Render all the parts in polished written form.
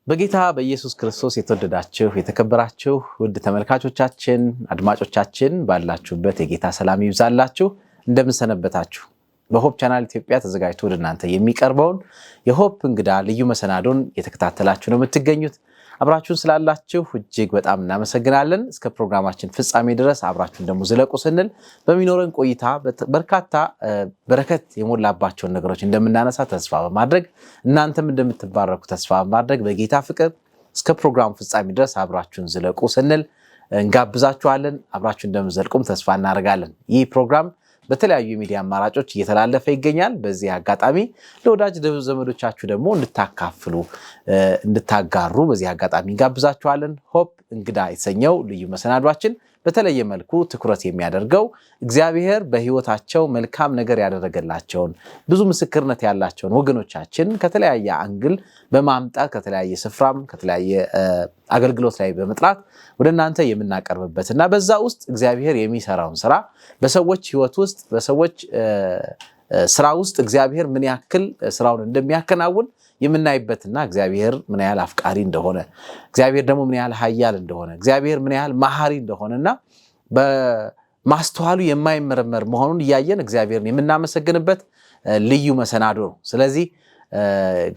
በጌታ በኢየሱስ ክርስቶስ የተወደዳችሁ የተከበራችሁ ውድ ተመልካቾቻችን አድማጮቻችን ባላችሁበት የጌታ ሰላም ይብዛላችሁ። እንደምን ሰነበታችሁ? በሆፕ ቻናል ኢትዮጵያ ተዘጋጅቶ ወደ እናንተ የሚቀርበውን የሆፕ እንግዳ ልዩ መሰናዶን የተከታተላችሁ ነው የምትገኙት። አብራችሁን ስላላችሁ እጅግ በጣም እናመሰግናለን። እስከ ፕሮግራማችን ፍጻሜ ድረስ አብራችሁን ደግሞ ዝለቁ ስንል በሚኖረን ቆይታ በርካታ በረከት የሞላባቸውን ነገሮች እንደምናነሳ ተስፋ በማድረግ እናንተም እንደምትባረኩ ተስፋ በማድረግ በጌታ ፍቅር እስከ ፕሮግራሙ ፍጻሜ ድረስ አብራችሁን ዝለቁ ስንል እንጋብዛችኋለን። አብራችሁን እንደምትዘልቁም ተስፋ እናደርጋለን። ይህ ፕሮግራም በተለያዩ ሚዲያ አማራጮች እየተላለፈ ይገኛል። በዚህ አጋጣሚ ለወዳጅ ዘመዶቻችሁ ደግሞ እንድታካፍሉ እንድታጋሩ በዚህ አጋጣሚ እንጋብዛችኋለን። ሆፕ እንግዳ የተሰኘው ልዩ መሰናዷችን በተለየ መልኩ ትኩረት የሚያደርገው እግዚአብሔር በህይወታቸው መልካም ነገር ያደረገላቸውን ብዙ ምስክርነት ያላቸውን ወገኖቻችን ከተለያየ አንግል በማምጣት ከተለያየ ስፍራም ከተለያየ አገልግሎት ላይ በመጥራት ወደ እናንተ የምናቀርብበትና በዛ ውስጥ እግዚአብሔር የሚሰራውን ስራ በሰዎች ህይወት ውስጥ በሰዎች ስራ ውስጥ እግዚአብሔር ምን ያክል ስራውን እንደሚያከናውን የምናይበትና እግዚአብሔር ምን ያህል አፍቃሪ እንደሆነ እግዚአብሔር ደግሞ ምን ያህል ኃያል እንደሆነ እግዚአብሔር ምን ያህል መሐሪ እንደሆነና በማስተዋሉ የማይመረመር መሆኑን እያየን እግዚአብሔርን የምናመሰግንበት ልዩ መሰናዶ ነው። ስለዚህ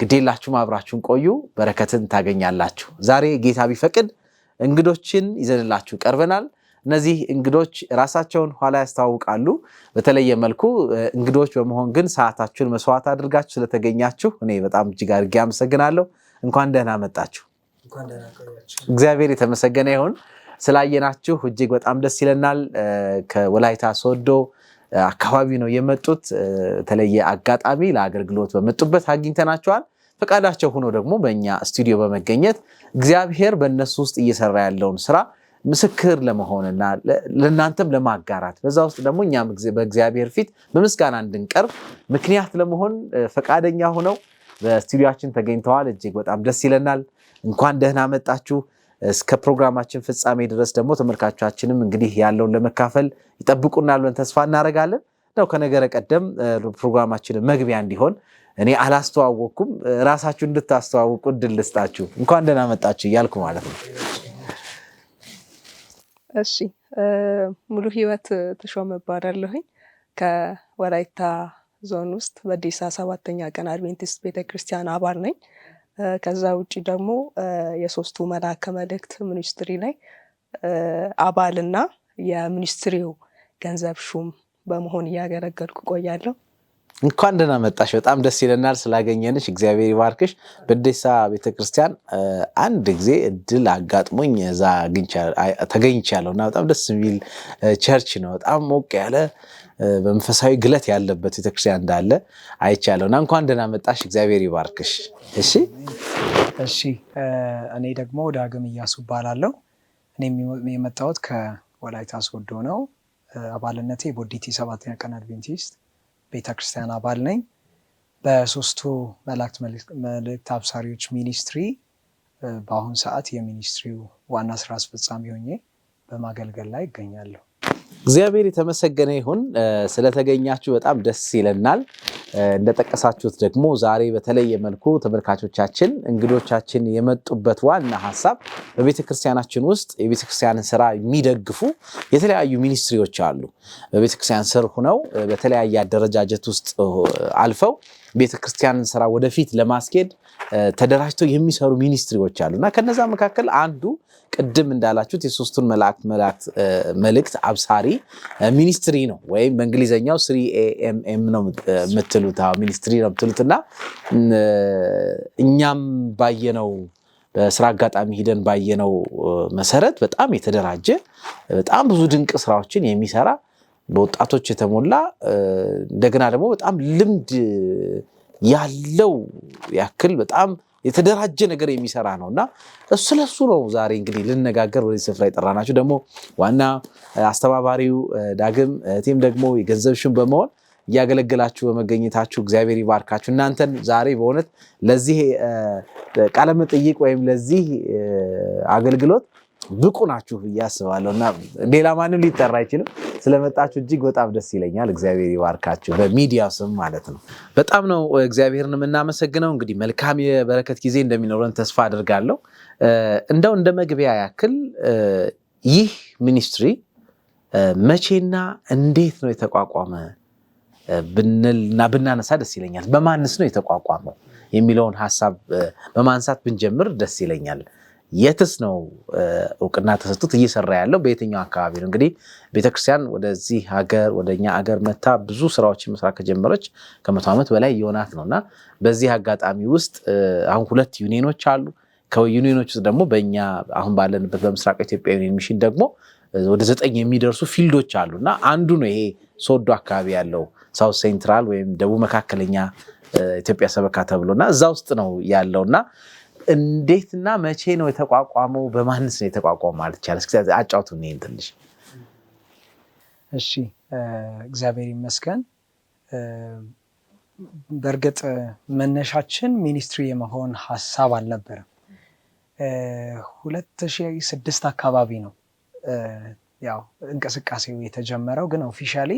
ግዴላችሁም አብራችሁን ቆዩ፣ በረከትን ታገኛላችሁ። ዛሬ ጌታ ቢፈቅድ እንግዶችን ይዘንላችሁ ቀርበናል። እነዚህ እንግዶች ራሳቸውን ኋላ ያስተዋውቃሉ። በተለየ መልኩ እንግዶች በመሆን ግን ሰዓታችሁን መስዋዕት አድርጋችሁ ስለተገኛችሁ እኔ በጣም እጅግ አድርጌ አመሰግናለሁ። እንኳን ደህና መጣችሁ። እግዚአብሔር የተመሰገነ ይሁን። ስላየናችሁ እጅግ በጣም ደስ ይለናል። ከወላይታ ሶዶ አካባቢ ነው የመጡት። የተለየ አጋጣሚ ለአገልግሎት በመጡበት አግኝተናቸዋል። ፈቃዳቸው ሆኖ ደግሞ በእኛ ስቱዲዮ በመገኘት እግዚአብሔር በእነሱ ውስጥ እየሰራ ያለውን ስራ ምስክር ለመሆንና ለእናንተም ለማጋራት በዛ ውስጥ ደግሞ እኛም በእግዚአብሔር ፊት በምስጋና እንድንቀርብ ምክንያት ለመሆን ፈቃደኛ ሆነው በስቱዲዮአችን ተገኝተዋል። እጅግ በጣም ደስ ይለናል። እንኳን ደህና መጣችሁ። እስከ ፕሮግራማችን ፍጻሜ ድረስ ደግሞ ተመልካቾቻችንም እንግዲህ ያለውን ለመካፈል ይጠብቁናል ብለን ተስፋ እናደርጋለን። ነው ከነገረ ቀደም ፕሮግራማችን መግቢያ እንዲሆን እኔ አላስተዋወቅኩም፣ ራሳችሁ እንድታስተዋውቁ እድል ልስጣችሁ። እንኳን ደህና መጣችሁ እያልኩ ማለት ነው። እሺ ሙሉ ህይወት ተሾመ እባላለሁኝ። ከወላይታ ዞን ውስጥ በዴሳ 7ኛ ቀን አድቬንቲስት ቤተክርስቲያን አባል ነኝ። ከዛ ውጪ ደግሞ የሶስቱ መልአከ መልእክት ሚኒስትሪ ላይ አባልና የሚኒስትሪው ገንዘብ ሹም በመሆን እያገለገልኩ ቆያለሁ። እንኳን ደህና መጣሽ። በጣም ደስ ይለናል ስላገኘንሽ። እግዚአብሔር ይባርክሽ። በዴሳ ቤተክርስቲያን አንድ ጊዜ እድል አጋጥሞኝ እዛ ተገኝቻለሁና በጣም ደስ የሚል ቸርች ነው። በጣም ሞቅ ያለ በመንፈሳዊ ግለት ያለበት ቤተክርስቲያን እንዳለ አይቻለሁና እንኳን ደህና መጣሽ። እግዚአብሔር ይባርክሽ። እሺ እኔ ደግሞ ዳግም ኢያሱ እባላለሁ። እኔ የመጣሁት ከወላይታ ሶዶ ነው። አባልነቴ ቦዲቲ 7ኛ ቀን አድቬንቲስት ቤተክርስቲያን አባል ነኝ። በሶስቱ መላእክት መልእክት አብሳሪዎች ሚኒስትሪ በአሁን ሰዓት የሚኒስትሪው ዋና ስራ አስፈጻሚ ሆኜ በማገልገል ላይ እገኛለሁ። እግዚአብሔር የተመሰገነ ይሁን። ስለተገኛችሁ በጣም ደስ ይለናል። እንደጠቀሳችሁት ደግሞ ዛሬ በተለየ መልኩ ተመልካቾቻችን እንግዶቻችን የመጡበት ዋና ሐሳብ በቤተክርስቲያናችን ውስጥ የቤተክርስቲያንን ስራ የሚደግፉ የተለያዩ ሚኒስትሪዎች አሉ። በቤተክርስቲያን ስር ሆነው በተለያየ አደረጃጀት ውስጥ አልፈው ቤተክርስቲያንን ስራ ወደፊት ለማስኬድ ተደራጅተው የሚሰሩ ሚኒስትሪዎች አሉና ከነዛ መካከል አንዱ ቅድም እንዳላችሁት የሶስቱን መልእክት አብሳሪ ሚኒስትሪ ነው፣ ወይም በእንግሊዘኛው 3AM ነው የምትሉት ሚኒስትሪ ነው የምትሉትና እኛም ባየነው በስራ አጋጣሚ ሂደን ባየነው መሰረት በጣም የተደራጀ በጣም ብዙ ድንቅ ስራዎችን የሚሰራ በወጣቶች የተሞላ እንደገና ደግሞ በጣም ልምድ ያለው ያክል በጣም የተደራጀ ነገር የሚሰራ ነውና ስለሱ ነው ዛሬ እንግዲህ ልነጋገር ወደ ስፍራ የጠራናችሁ። ደግሞ ዋና አስተባባሪው ዳግም ቲም ደግሞ የገንዘብሽን በመሆን እያገለገላችሁ በመገኘታችሁ እግዚአብሔር ይባርካችሁ። እናንተን ዛሬ በእውነት ለዚህ ቃለ መጠይቅ ወይም ለዚህ አገልግሎት ብቁ ናችሁ ብዬ አስባለሁና ሌላ ማንም ሊጠራ አይችልም። ስለመጣችሁ እጅግ በጣም ደስ ይለኛል። እግዚአብሔር ይባርካችሁ በሚዲያው ስም ማለት ነው። በጣም ነው እግዚአብሔርን የምናመሰግነው። እንግዲህ መልካም የበረከት ጊዜ እንደሚኖረን ተስፋ አድርጋለሁ። እንደው እንደ መግቢያ ያክል ይህ ሚኒስትሪ መቼና እንዴት ነው የተቋቋመ ብንልና ብናነሳ ደስ ይለኛል። በማንስ ነው የተቋቋመው የሚለውን ሐሳብ በማንሳት ብንጀምር ደስ ይለኛል። የትስ ነው እውቅና ተሰጥቶት እየሰራ ያለው? በየትኛው አካባቢ ነው? እንግዲህ ቤተክርስቲያን ወደዚህ ሀገር ወደኛ ሀገር መታ ብዙ ስራዎችን መስራት ከጀመረች ከ100 ዓመት በላይ የሆናት ነውና በዚህ አጋጣሚ ውስጥ አሁን 2 ዩኒየኖች አሉ። ከዩኒየኖች ውስጥ ደግሞ በእኛ አሁን ባለንበት በምስራቅ ኢትዮጵያ ዩኒየን ሚሽን ደግሞ ወደ 9 የሚደርሱ ፊልዶች አሉና አንዱ ነው ይሄ ሶዶ አካባቢ ያለው ሳውት ሴንትራል ወይም ደቡብ መካከለኛ ኢትዮጵያ ሰበካ ተብሎና እዛ ውስጥ ነው ያለውና እንዴትና መቼ ነው የተቋቋመው? በማንስ ነው የተቋቋመው ማለት ይቻላል? እስኪ አጫውቱኝ ይሄን ትንሽ። እሺ እግዚአብሔር ይመስገን። በእርግጥ መነሻችን ሚኒስትሪ የመሆን ሐሳብ አልነበረም። 2006 አካባቢ ነው ያው እንቅስቃሴው የተጀመረው፣ ግን ኦፊሻሊ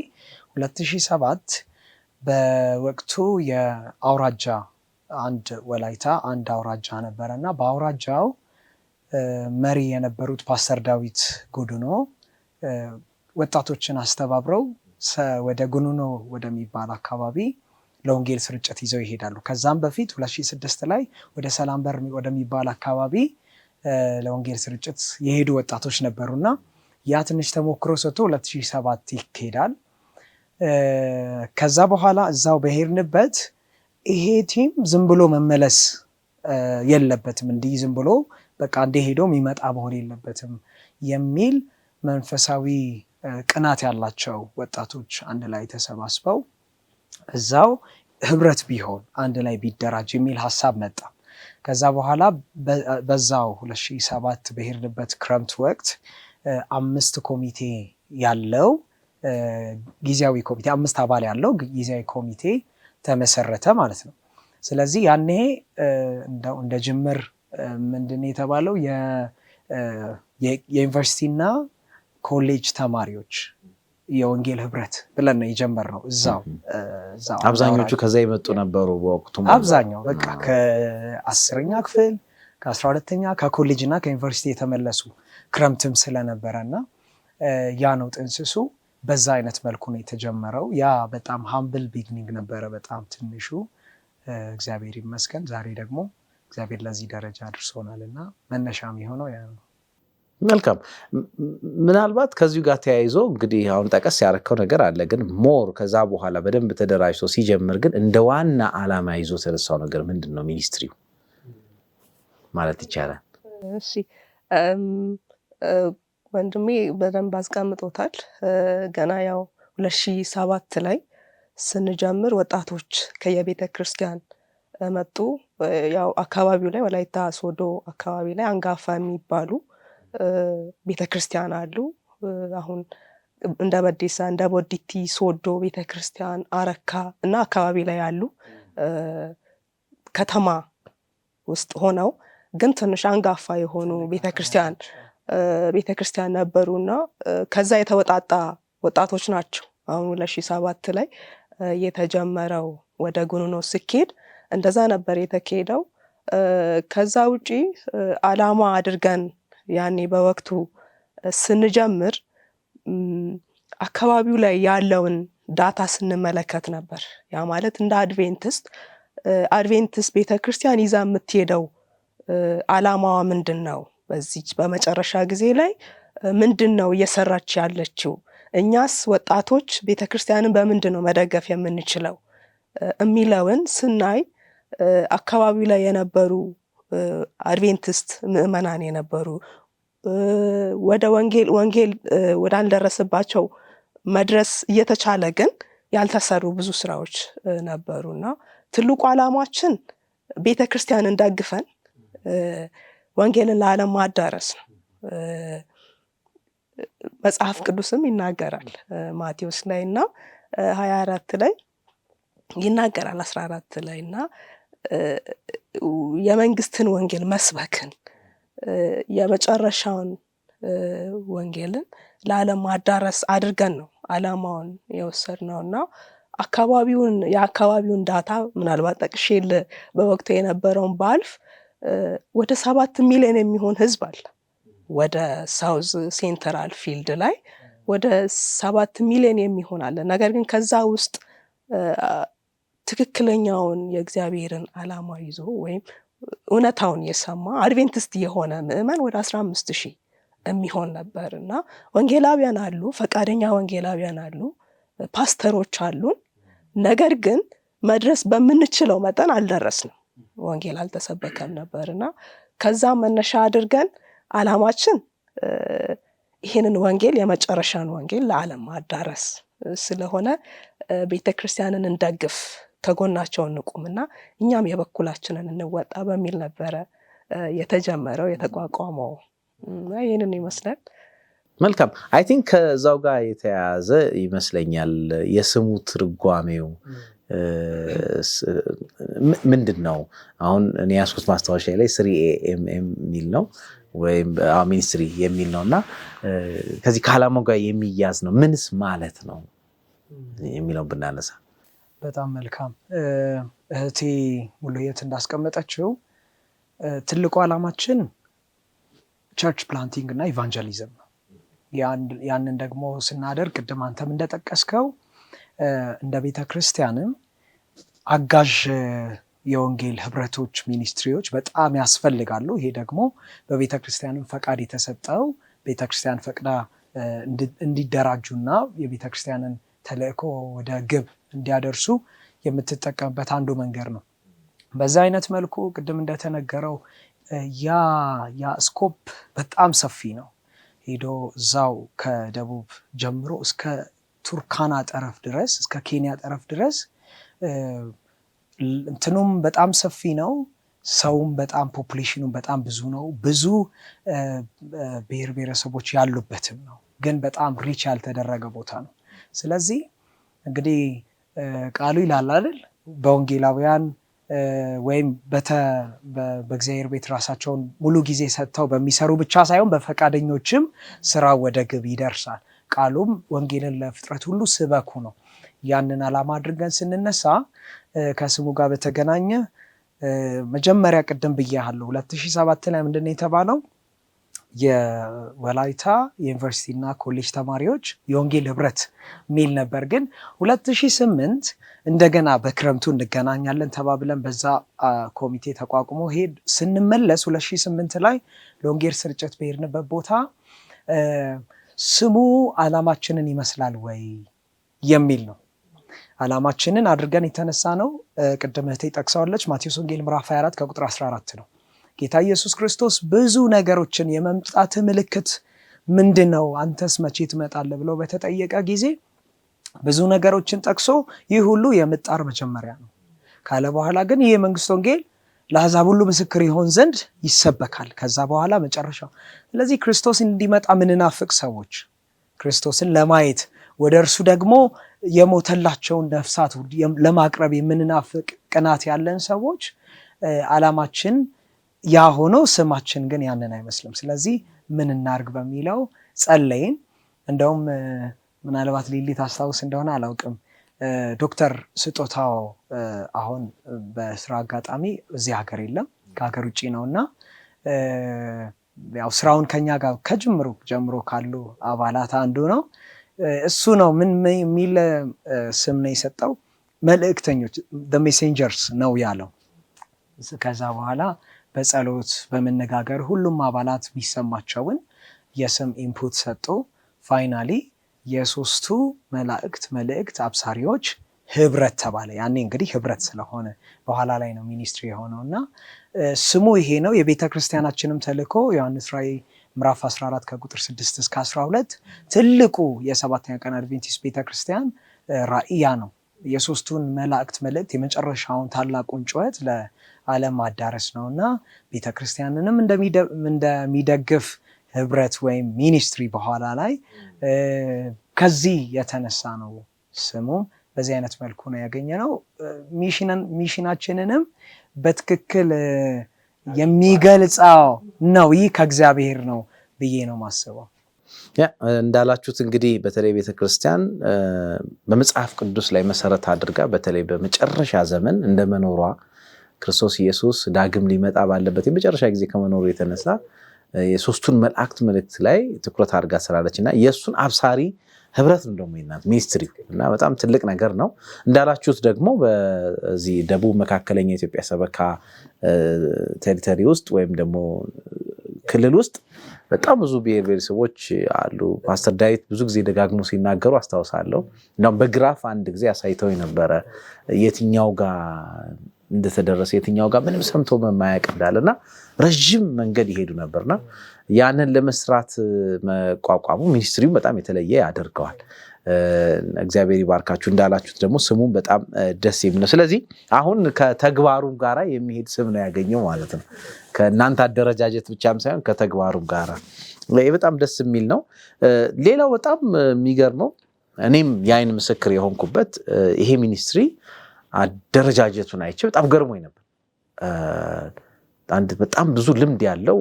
2007 በወቅቱ የአውራጃ አንድ ወላይታ አንድ አውራጃ ነበረና በአውራጃው መሪ የነበሩት ፓስተር ዳዊት ጉዱኖ ወጣቶችን አስተባብረው ወደ ጉኑኖ ወደሚባል አካባቢ ለወንጌል ስርጭት ይዘው ይሄዳሉ። ከዛም በፊት 2006 ላይ ወደ ሰላምበር ወደሚባል አካባቢ ለወንጌል ስርጭት የሄዱ ወጣቶች ነበሩና ያ ትንሽ ተሞክሮ ሰጥቶ 2007 ይካሄዳል። ከዛ በኋላ እዛው በሄድንበት ይሄ ቲም ዝም ብሎ መመለስ የለበትም፣ እንዲህ ዝም ብሎ በቃ እንደሄዶ የሚመጣ መሆን የለበትም የሚል መንፈሳዊ ቅናት ያላቸው ወጣቶች አንድ ላይ ተሰባስበው እዛው ህብረት ቢሆን አንድ ላይ ቢደራጅ የሚል ሐሳብ መጣ። ከዛ በኋላ በዛው 2007 በሄድንበት ክረምት ወቅት 5 ኮሚቴ ያለው ጊዜያዊ ኮሚቴ 5 አባል ያለው ጊዜያዊ ኮሚቴ ተመሰረተ ማለት ነው። ስለዚህ ያኔ እንደ ጅምር ምንድነው የተባለው የዩኒቨርሲቲና ኮሌጅ ተማሪዎች የወንጌል ህብረት ብለን ነው የጀመርነው። እዛው አብዛኞቹ ከዛ የመጡ ነበሩ በወቅቱ። አብዛኛው በቃ ከ10ኛ ክፍል ከ12ኛ ከኮሌጅና ከዩኒቨርሲቲ የተመለሱ ክረምትም ስለነበረና ያ ነው ጥንስሱ። በዛ አይነት መልኩ ነው የተጀመረው። ያ በጣም ሃምብል ቢግኒንግ ነበረ፣ በጣም ትንሹ። እግዚአብሔር ይመስገን ዛሬ ደግሞ እግዚአብሔር ለዚህ ደረጃ አድርሶናልና መነሻም የሆነው ያ ነው። መልካም። ምናልባት ከዚሁ ጋር ተያይዞ እንግዲህ አሁን ጠቀስ ያረከው ነገር አለ፣ ግን ሞር ከዛ በኋላ በደንብ ተደራጅቶ ሲጀምር ግን እንደ ዋና ዓላማ ይዞ የተነሳው ነገር ምንድን ነው ሚኒስትሪው ማለት ይቻላል? እሺ ወንድሜ በደንብ አስቀምጦታል። ገና ያው 2007 ላይ ስንጀምር ወጣቶች ከየቤተ ክርስቲያን መጡ። ያው አካባቢው ላይ ወላይታ ሶዶ አካባቢ ላይ አንጋፋ የሚባሉ ቤተክርስቲያን አሉ። አሁን እንደ በዴሳ እንደ ቦዲቲ ሶዶ ቤተክርስቲያን አረካ እና አካባቢ ላይ ያሉ ከተማ ውስጥ ሆነው ግን ትንሽ አንጋፋ የሆኑ ቤተክርስቲያን ነበሩና ከዛ የተወጣጣ ወጣቶች ናቸው። አሁን 2007 ላይ የተጀመረው ወደ ጉኑኖ ስኬድ እንደዛ ነበር የተካሄደው። ከዛ ውጪ ዓላማ አድርገን ያኔ በወቅቱ ስንጀምር አካባቢው ላይ ያለውን ዳታ ስንመለከት ነበር። ያ ማለት እንደ አድቬንቲስት ቤተክርስቲያን ይዛ የምትሄደው ዓላማዋ ምንድን ነው? በዚህ በመጨረሻ ጊዜ ላይ ምንድን ነው እየሰራች ያለችው? እኛስ ወጣቶች ቤተክርስቲያንን በምንድን ነው መደገፍ የምንችለው የሚለውን ስናይ አካባቢው ላይ የነበሩ አድቬንቲስት ምዕመናን የነበሩ ወደ ወንጌል ወዳልደረሰባቸው መድረስ እየተቻለ ግን ያልተሰሩ ብዙ ስራዎች ነበሩና ትልቁ ዓላማችን ቤተክርስቲያንን ደግፈን ወንጌልን ለዓለም ማዳረስ ነው። መጽሐፍ ቅዱስም ይናገራል ማቴዎስ ላይና 24 ላይ ይናገራል 14 ላይና የመንግስትን ወንጌል መስበክን የመጨረሻውን ወንጌልን ለዓለም ማዳረስ አድርገን ነው ዓላማውን የወሰድነውና የአካባቢውን ዳታ ምናልባት ጠቅሼል በወቅቱ የነበረውን ባልፍ ወደ 7 ሚሊዮን የሚሆን ህዝብ አለ። ወደ ሳውዝ ሴንትራል ፊልድ ላይ ወደ 7 ሚሊዮን የሚሆን አለ። ነገር ግን ከዛ ውስጥ ትክክለኛውን የእግዚአብሔርን ዓላማ ይዞ ወይም እውነታውን የሰማ አድቬንቲስት የሆነ ምዕመን ወደ 15,000 የሚሆን ነበርና ወንጌላውያን አሉ፣ ፈቃደኛ ወንጌላውያን አሉ፣ ፓስተሮች አሉን። ነገር ግን መድረስ በምንችለው መጠን አልደረስንም። ወንጌል አልተሰበከም ነበርና ከዛ መነሻ አድርገን ዓላማችን ይህንን ወንጌል የመጨረሻን ወንጌል ለዓለም ማዳረስ ስለሆነ ቤተክርስቲያንን እንደግፍ፣ ከጎናቸው እንቁምና እኛም የበኩላችንን እንወጣ በሚል ነበረ የተጀመረው የተቋቋመው። ይህንን ይመስላል። መልካም። አይ ቲንክ ከዛው ጋር የተያያዘ ይመስለኛል የስሙ ትርጓሜው ምንድን ነው? አሁን እኔ ያስኩት ማስታወሻ ላይ 3AM የሚል ነው ወይም ሚኒስትሪ የሚል ነው እና ከዚህ ከዓላማው ጋር የሚያዝ ነው። ምንስ ማለት ነው የሚለው ብናነሳ በጣም መልካም። እህቴ ሙሉየት እንዳስቀመጠችው ትልቁ ዓላማችን ቸርች ፕላንቲንግ እና ኢቫንጀሊዝም ነው። ያንን ደግሞ ስናደርግ ቅድም አንተም እንደጠቀስከው እንደ ቤተ ክርስቲያንም አጋዥ የወንጌል ህብረቶች፣ ሚኒስትሪዎች በጣም ያስፈልጋሉ። ይሄ ደግሞ በቤተ ክርስቲያንም ፈቃድ የተሰጠው ቤተ ክርስቲያን ፈቅዳ እንዲደራጁና የቤተ ክርስቲያንን ተልእኮ ወደ ግብ እንዲያደርሱ የምትጠቀምበት አንዱ መንገድ ነው። በዛ አይነት መልኩ ቅድም እንደተነገረው ያ ስኮፕ በጣም ሰፊ ነው። ሄዶ እዛው ከደቡብ ጀምሮ እስከ ቱርካና ጠረፍ ድረስ፣ እስከ ኬንያ ጠረፍ ድረስ እንትኑም በጣም ሰፊ ነው። ሰውም በጣም ፖፑሌሽኑም በጣም ብዙ ነው። ብዙ ብሔር ብሔረሰቦች ያሉበትም ነው። ግን በጣም ሪች ያልተደረገ ቦታ ነው። ስለዚህ እንግዲህ ቃሉ ይላል አይደል፣ በወንጌላውያን ወይም በእግዚአብሔር ቤት ራሳቸውን ሙሉ ጊዜ ሰጥተው በሚሰሩ ብቻ ሳይሆን በፈቃደኞችም ስራው ወደ ግብ ይደርሳል። ቃሉም ወንጌልን ለፍጥረት ሁሉ ስበኩ ነው። ያንን ዓላማ አድርገን ስንነሳ ከስሙ ጋር በተገናኘ መጀመሪያ ቅድም ብያለሁ 2007 ላይ ምንድነው የተባለው? የወላይታ ዩኒቨርሲቲ እና ኮሌጅ ተማሪዎች የወንጌል ህብረት ሚል ነበር። ግን 2008 እንደገና በክረምቱ እንገናኛለን ተባብለን በዛ ኮሚቴ ተቋቁሞ ስንመለስ 2008 ላይ ለወንጌል ስርጭት በሄድንበት ቦታ ስሙ ዓላማችንን ይመስላል ወይ የሚል ነው። ዓላማችንን አድርገን የተነሳ ነው። ቅድም እህቴ ጠቅሰዋለች። ማቴዎስ ወንጌል ምዕራፍ 24 ከቁጥር 14 ነው። ጌታ ኢየሱስ ክርስቶስ ብዙ ነገሮችን የመምጣት ምልክት ምንድን ነው? አንተስ መቼ ትመጣለህ ብሎ በተጠየቀ ጊዜ ብዙ ነገሮችን ጠቅሶ ይህ ሁሉ የምጣር መጀመሪያ ነው ካለ በኋላ ግን ይህ የመንግስት ወንጌል ለአሕዛብ ሁሉ ምስክር ይሆን ዘንድ ይሰበካል። ከዛ በኋላ መጨረሻው። ስለዚህ ክርስቶስ እንዲመጣ ምንናፍቅ ሰዎች፣ ክርስቶስን ለማየት ወደ እርሱ ደግሞ የሞተላቸውን ነፍሳት ለማቅረብ የምንናፍቅ ቅናት ያለን ሰዎች ዓላማችን ያ ሆኖ ስማችን ግን ያንን አይመስልም። ስለዚህ ምን እናርግ በሚለው ጸለይን። እንደውም ምናልባት ሊሊት አስታውስ እንደሆነ አላውቅም፣ ዶክተር ስጦታው አሁን በስራ አጋጣሚ እዚህ ሀገር የለም፣ ከሀገር ውጭ ነውና ያው ስራውን ከኛ ጋር ከጅምሩ ጀምሮ ካሉ አባላት አንዱ ነው። እሱ ነው ምን የሚል ስም ነው የሰጠው? መልእክተኞች the messengers ነው ያለው። ከዛ በኋላ በጸሎት በመነጋገር ሁሉም አባላት የሚሰማቸውን የስም ኢንፑት ሰጡ። ፋይናሊ የሶስቱ መላእክት መልእክት አብሳሪዎች ህብረት ተባለ። ያኔ እንግዲህ ህብረት ስለሆነ በኋላ ላይ ነው ሚኒስትሪ የሆነውና ስሙ ይሄ ነው። የቤተ ክርስቲያናችንም ተልእኮ ዮሐንስ ራእይ ምዕራፍ 14 ከቁጥር 6 እስከ 12 ትልቁ የሰባተኛ ቀን አድቬንቲስት ቤተክርስቲያን ራእያ ነው። የሶስቱን መላእክት መልእክት የመጨረሻውን ታላቁን ጩኸት ለዓለም ማዳረስ ነውና ቤተክርስቲያንንም እንደሚደግፍ ህብረት ወይም ሚኒስትሪ በኋላ ላይ ከዚህ የተነሳ ነው ስሙ በዚህ አይነት መልኩ ነው ያገኘነው። ሚሽናችንንም በትክክል የሚገልጸው ነው። ይህ ከእግዚአብሔር ነው ብዬ ነው ማስበው። እንዳላችሁት እንግዲህ በተለይ ቤተክርስቲያን በመጽሐፍ ቅዱስ ላይ መሰረት አድርጋ በተለይ በመጨረሻ ዘመን እንደመኖሯ ክርስቶስ ኢየሱስ ዳግም ሊመጣ ባለበት የመጨረሻ ጊዜ ከመኖሩ የተነሳ የሶስቱን መላእክት መልእክት ላይ ትኩረት አድርጋ ስላለችና የሱን አብሳሪ ህብረት ነው ደግሞ ይናት ሚኒስትሪ እና በጣም ትልቅ ነገር ነው። እንዳላችሁት ደግሞ በዚህ ደቡብ መካከለኛ ኢትዮጵያ ሰበካ ቴሪቶሪ ውስጥ ወይም ደግሞ ክልል ውስጥ በጣም ብዙ ብሔር ብሔረሰቦች አሉ። ፓስተር ዳዊት ብዙ ጊዜ ደጋግሞ ሲናገሩ አስታውሳለሁ። እና በግራፍ አንድ ጊዜ አሳይተው ነበረ የትኛው ጋር እንደተደረሰ የትኛው ጋር ምንም ሰምቶ መማያቅ እንዳለና ረጅም መንገድ ይሄዱ ነበርና ያንን ለመስራት መቋቋሙ ሚኒስትሪው በጣም የተለየ ያደርገዋል። እግዚአብሔር ይባርካችሁ። እንዳላችሁት ደግሞ ስሙን በጣም ደስ የሚል ነው። ስለዚህ አሁን ከተግባሩም ጋራ የሚሄድ ስም ነው ያገኘው ማለት ነው። ከእናንተ አደረጃጀት ብቻም ሳይሆን ከተግባሩም ጋራ በጣም ደስ የሚል ነው። ሌላው በጣም የሚገርመው እኔም የአይን ምስክር የሆንኩበት ይሄ ሚኒስትሪ አደረጃጀቱን አይቼ በጣም ገርሞኝ ነበር። በጣም ብዙ ልምድ ያለው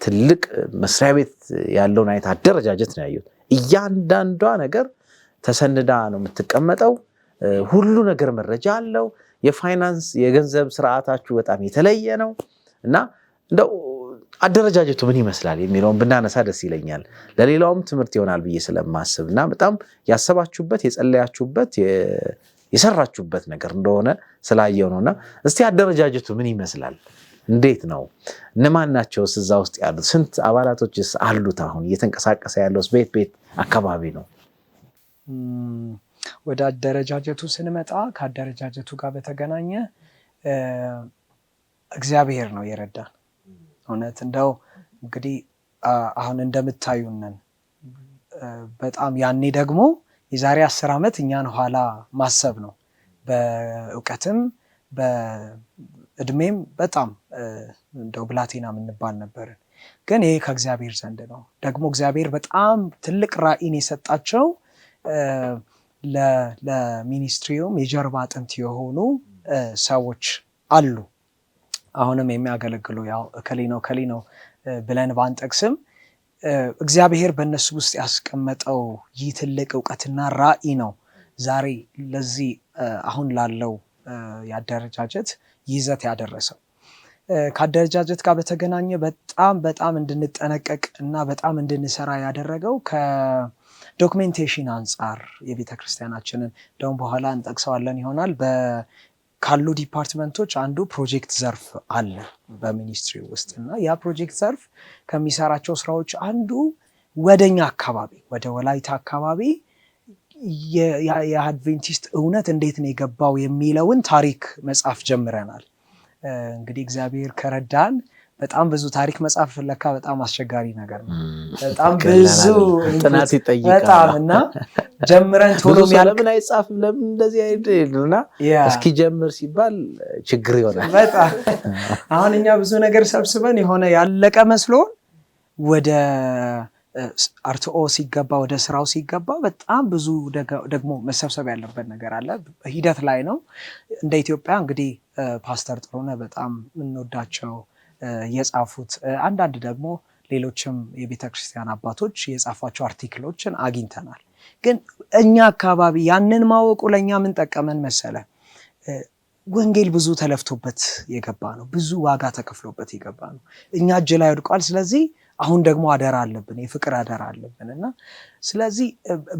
ትልቅ መስሪያ ቤት ያለውን አይነት አደረጃጀት ነው ያየሁት። እያንዳንዷ ነገር ተሰንዳ ነው የምትቀመጠው። ሁሉ ነገር መረጃ አለው። የፋይናንስ የገንዘብ ስርዓታችሁ በጣም የተለየ ነው እና እንደው አደረጃጀቱ ምን ይመስላል የሚለውን ብናነሳ ደስ ይለኛል። ለሌላውም ትምህርት ይሆናል ብዬ ስለማስብ እና በጣም ያሰባችሁበት የጸለያችሁበት የሰራችሁበት ነገር እንደሆነ ስላየው ነውና እስቲ አደረጃጀቱ ምን ይመስላል? እንዴት ነው? እነማን ናቸው እዛ ውስጥ ያሉት? ስንት አባላቶችስ አሉት? አሁን እየተንቀሳቀሰ ያለው ቤት አካባቢ ነው? ወደ አደረጃጀቱ ስንመጣ ከአደረጃጀቱ ጋር በተገናኘ እግዚአብሔር ነው የረዳን። እውነት እንደው እንግዲህ አሁን እንደምታዩነን በጣም ያኔ ደግሞ የዛሬ 10 ዓመት እኛን ኋላ ማሰብ ነው። በእውቀትም በእድሜም በጣም እንደው ብላቴና የምንባል ነበርን። ግን ይሄ ከእግዚአብሔር ዘንድ ነው። ደግሞ እግዚአብሔር በጣም ትልቅ ራእይን የሰጣቸው ለሚኒስትሪውም የጀርባ አጥንት የሆኑ ሰዎች አሉ። አሁንም የሚያገለግሉ ያው እከሌ ነው ብለን ባንጠቅስም እግዚአብሔር በእነሱ ውስጥ ያስቀመጠው ይህ ትልቅ እውቀትና ራእይ ነው ዛሬ ለዚህ አሁን ላለው የአደረጃጀት ይዘት ያደረሰው። ከአደረጃጀት ጋር በተገናኘ በጣም እንድንጠነቀቅ እና በጣም እንድንሰራ ያደረገው ከዶክሜንቴሽን አንጻር የቤተክርስቲያናችንን ደግሞ በኋላ እንጠቅሰዋለን ይሆናል። ካሉ ዲፓርትመንቶች አንዱ ፕሮጀክት ዘርፍ አለ በሚኒስትሪ ውስጥ እና ያ ፕሮጀክት ዘርፍ ከሚሰራቸው ስራዎች አንዱ ወደኛ አካባቢ ወደ ወላይታ አካባቢ የአድቬንቲስት እውነት እንዴት ነው የገባው የሚለውን ታሪክ መጻፍ ጀምረናል። እንግዲህ እግዚአብሔር ከረዳን በጣም ብዙ ታሪክ መጻፍ ለካ በጣም አስቸጋሪ ነገር ነው። በጣም ብዙ ጥናት ይጠይቃል። በጣም እና ጀምረን ቶሎ ለምን አይጻፍም ለምን እንደዚህ አይደልና እስኪ ጀምር ሲባል ችግር ይሆናል። በጣም አሁን እኛ ብዙ ነገር ሰብስበን የሆነ ያለቀ መስሎን ወደ አርቲኦ ሲገባ ወደ ስራው ሲገባ በጣም ብዙ ደግሞ መሰብሰብ ያለበት ነገር አለ። ሂደት ላይ ነው። እንደ ኢትዮጵያ እንግዲህ ፓስተር ጥሩነህ በጣም እንወዳቸው የጻፉት አንዳንድ ደግሞ ሌሎችም የቤተክርስቲያን አባቶች የጻፏቸው አርቲክሎችን አግኝተናል። ግን እኛ አካባቢ ያንን ማወቁ ለኛ ምን ጠቀመን መሰለ? ወንጌል ብዙ ተለፍቶበት የገባ ነው። ብዙ ዋጋ ተከፍሎበት የገባ ነው። እኛ እጅ ላይ ወድቋል። ስለዚህ አሁን ደግሞ አደራ አለብን፣ የፍቅር አደራ አለብን እና ስለዚህ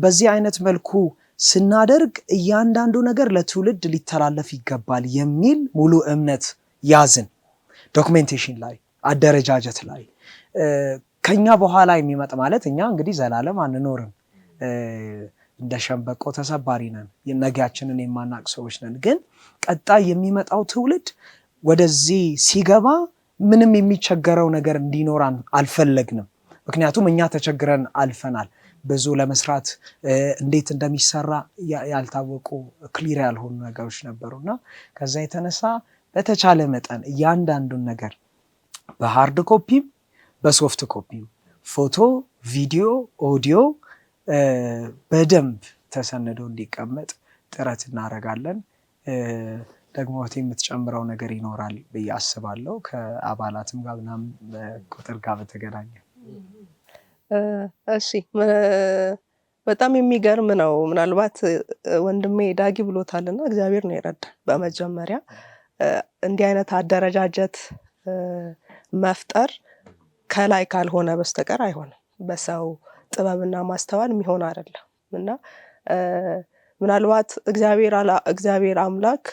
በዚህ አይነት መልኩ ስናደርግ እያንዳንዱ ነገር ለትውልድ ሊተላለፍ ይገባል የሚል ሙሉ እምነት ያዝን። ዶክሜንቴሽን ላይ አደረጃጀት ላይ ከኛ በኋላ የሚመጣ ማለት እኛ እንግዲህ ዘላለም አንኖርም፣ እንደ ሸምበቆ ተሰባሪ ነን፣ ነገያችንን የማናቅ ሰዎች ነን። ግን ቀጣይ የሚመጣው ትውልድ ወደዚህ ሲገባ ምንም የሚቸገረው ነገር እንዲኖራን አልፈለግንም። ምክንያቱም እኛ ተቸግረን አልፈናል። ብዙ ለመስራት እንዴት እንደሚሰራ ያልታወቁ ክሊር ያልሆኑ ነገሮች ነበሩና ከዛ የተነሳ በተቻለ መጠን እያንዳንዱን ነገር በሃርድ ኮፒም በሶፍት ኮፒም ፎቶ፣ ቪዲዮ፣ ኦዲዮ በደንብ ተሰንዶ እንዲቀመጥ ጥረት እናደርጋለን። ደግሞ የምትጨምረው ነገር ይኖራል ብዬ አስባለሁ ከአባላትም ጋር ምናምን ቁጥር ጋር በተገናኘ። እሺ በጣም የሚገርም ነው። ምናልባት ወንድሜ ዳጊ ብሎታልና እግዚአብሔር ነው የረዳን። በመጀመሪያ እንዲህ አይነት አደረጃጀት መፍጠር ከላይ ካልሆነ በስተቀር አይሆንም። በሰው ጥበብና ማስተዋል የሚሆን አይደለም እና ምናልባት እግዚአብሔር አምላክ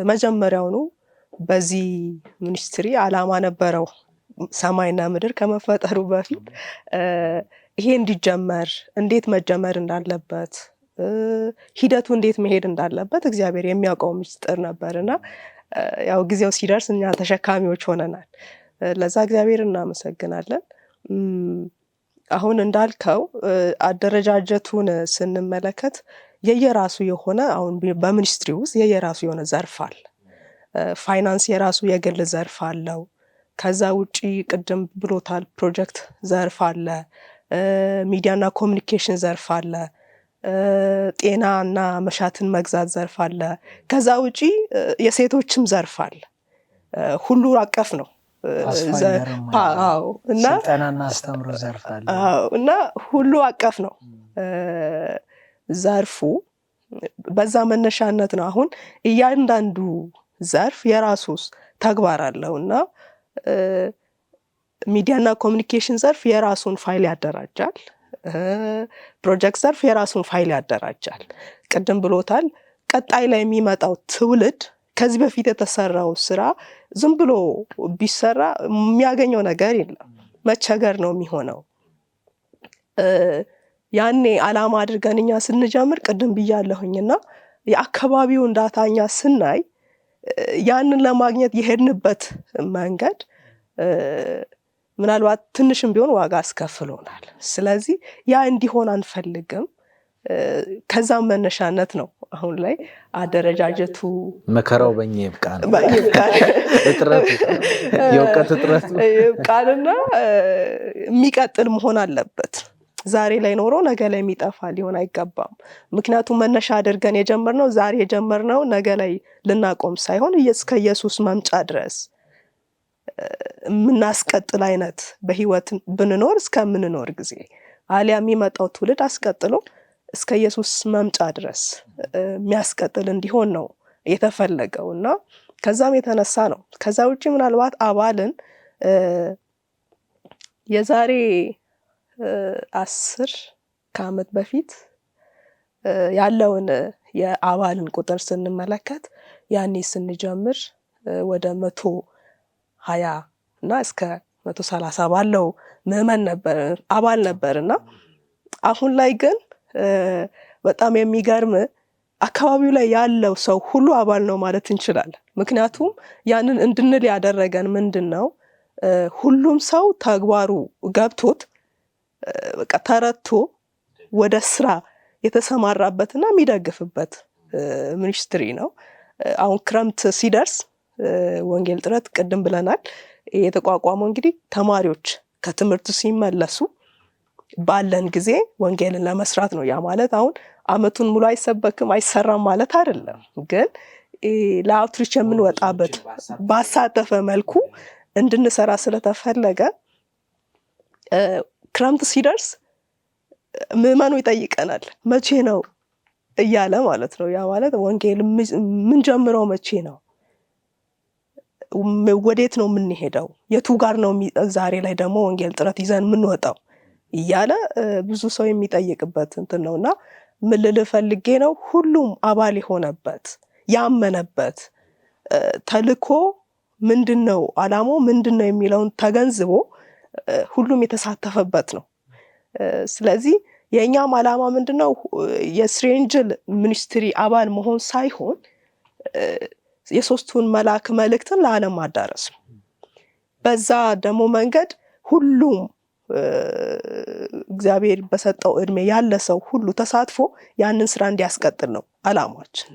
መጀመሪያውኑ በዚህ ሚኒስትሪ ዓላማ ነበረው። ሰማይና ምድር ከመፈጠሩ በፊት ይሄ እንዲጀመር እንዴት መጀመር እንዳለበት ሂደቱ እንዴት መሄድ እንዳለበት እግዚአብሔር የሚያውቀው ምስጢር ነበርና ያው ጊዜው ሲደርስ እኛ ተሸካሚዎች ሆነናል። ለዛ እግዚአብሔር እናመሰግናለን። አሁን እንዳልከው አደረጃጀቱን ስንመለከት የየራሱ የሆነ አሁን በሚኒስትሪ ውስጥ የየራሱ የሆነ ዘርፍ አለ። ፋይናንስ የራሱ የግል ዘርፍ አለው። ከዛ ውጪ ቅድም ብሎታል ፕሮጀክት ዘርፍ አለ፣ ሚዲያና ኮሚኒኬሽን ዘርፍ አለ፣ ጤናና መሻትን መግዛት ዘርፍ አለ። ከዛ ውጪ የሴቶችም ዘርፍ አለ። ሁሉ አቀፍ ነው እና ስልጠናና አስተምሮ ዘርፍ አለ እና ሁሉ አቀፍ ነው ዘርፉ። በዛ መነሻነት ነው አሁን እያንዳንዱ ዘርፍ የራሱ ተግባር አለው እና ሚዲያና ኮሚኒኬሽን ዘርፍ የራሱን ፋይል ያደራጃል። ፕሮጀክት ዘርፍ የራሱን ፋይል ያደራጃል። ቅድም ብሎታል። ቀጣይ ላይ የሚመጣው ትውልድ ከዚህ በፊት የተሰራው ስራ ዝም ብሎ ቢሰራ የሚያገኘው ነገር የለም፣ መቸገር ነው የሚሆነው። ያኔ ዓላማ አድርገን እኛ ስንጀምር ቅድም ብያለሁኝና የአካባቢውን ዳታኛ ስናይ ያንን ለማግኘት የሄድንበት መንገድ ምናልባት ትንሽም ቢሆን ዋጋ አስከፍሎናል። ስለዚህ ያ እንዲሆን አንፈልግም። ከዛም መነሻነት ነው አሁን ላይ አደረጃጀቱ መከራው በእኛ ይብቃ ነው እጥረቱ የእውቀት እጥረቱ ይብቃልና የሚቀጥል መሆን አለበት። ዛሬ ላይ ኖሮ ነገ ላይ የሚጠፋ ሊሆን አይገባም። ምክንያቱም መነሻ አድርገን የጀመርነው ዛሬ የጀመርነው ነገ ላይ ልናቆም ሳይሆን እስከ ኢየሱስ መምጫ ድረስ የምናስቀጥል አይነት በህይወት ብንኖር እስከምንኖር ጊዜ አሊያ የሚመጣው ትውልድ አስቀጥሎ እስከ ኢየሱስ መምጫ ድረስ የሚያስቀጥል እንዲሆን ነው የተፈለገው እና ከዛም የተነሳ ነው። ከዛ ውጪ ምናልባት አባልን የዛሬ 10 ከዓመት በፊት ያለውን የአባልን ቁጥር ስንመለከት ያኔ ስንጀምር ወደ 120 እና እስከ 130 ባለው ምዕመን አባል ነበርና አሁን ላይ ግን በጣም የሚገርም አካባቢው ላይ ያለው ሰው ሁሉ አባል ነው ማለት እንችላለን። ምክንያቱም ያንን እንድንል ያደረገን ምንድነው? ሁሉም ሰው ተግባሩ ገብቶት በቃ ተረድቶ ወደ ስራ የተሰማራበትና የሚደግፍበት ሚኒስትሪ ነው። አሁን ክረምት ሲደርስ ወንጌል ጥረት ቅድም ብለናል የተቋቋመው እንግዲህ ተማሪዎች ከትምህርት ሲመለሱ ባለን ጊዜ ወንጌልን ለመስራት ነው። ያ ማለት አሁን አመቱን ሙሉ አይሰበክም አይሰራም ማለት አይደለም። ግን ለአውትሪች የምንወጣበት ባሳተፈ መልኩ እንድንሰራ ስለተፈለገ ክረምት ሲደርስ ምዕመኑ ይጠይቀናል መቼ ነው እያለ ማለት ነው። ያ ማለት ወንጌል ምን ጀምረው መቼ ነው? ወዴት ነው የምንሄደው? የቱ ጋር ነው ዛሬ ላይ ደግሞ ወንጌል ጥረት ይዘን የምንወጣው እያለ ብዙ ሰው የሚጠይቅበት እንትን ነውና ምን ልል ፈልጌ ነው ሁሉም አባል የሆነበት ያመነበት ተልኮ ምንድነው ዓላማው ምንድነው የሚለውን ተገንዝቦ ሁሉም የተሳተፈበት ነው። ስለዚህ የኛም ዓላማ ምንድነው የስሬንጅል ሚኒስትሪ አባል መሆን ሳይሆን የሶስቱን መልአክ መልእክትን ለዓለም ማዳረስ ነው። በዛ ደግሞ መንገድ ሁሉም እግዚአብሔር በሰጠው እድሜ ያለ ሰው ሁሉ ተሳትፎ ያንን ስራ እንዲያስቀጥል ነው አላማችን።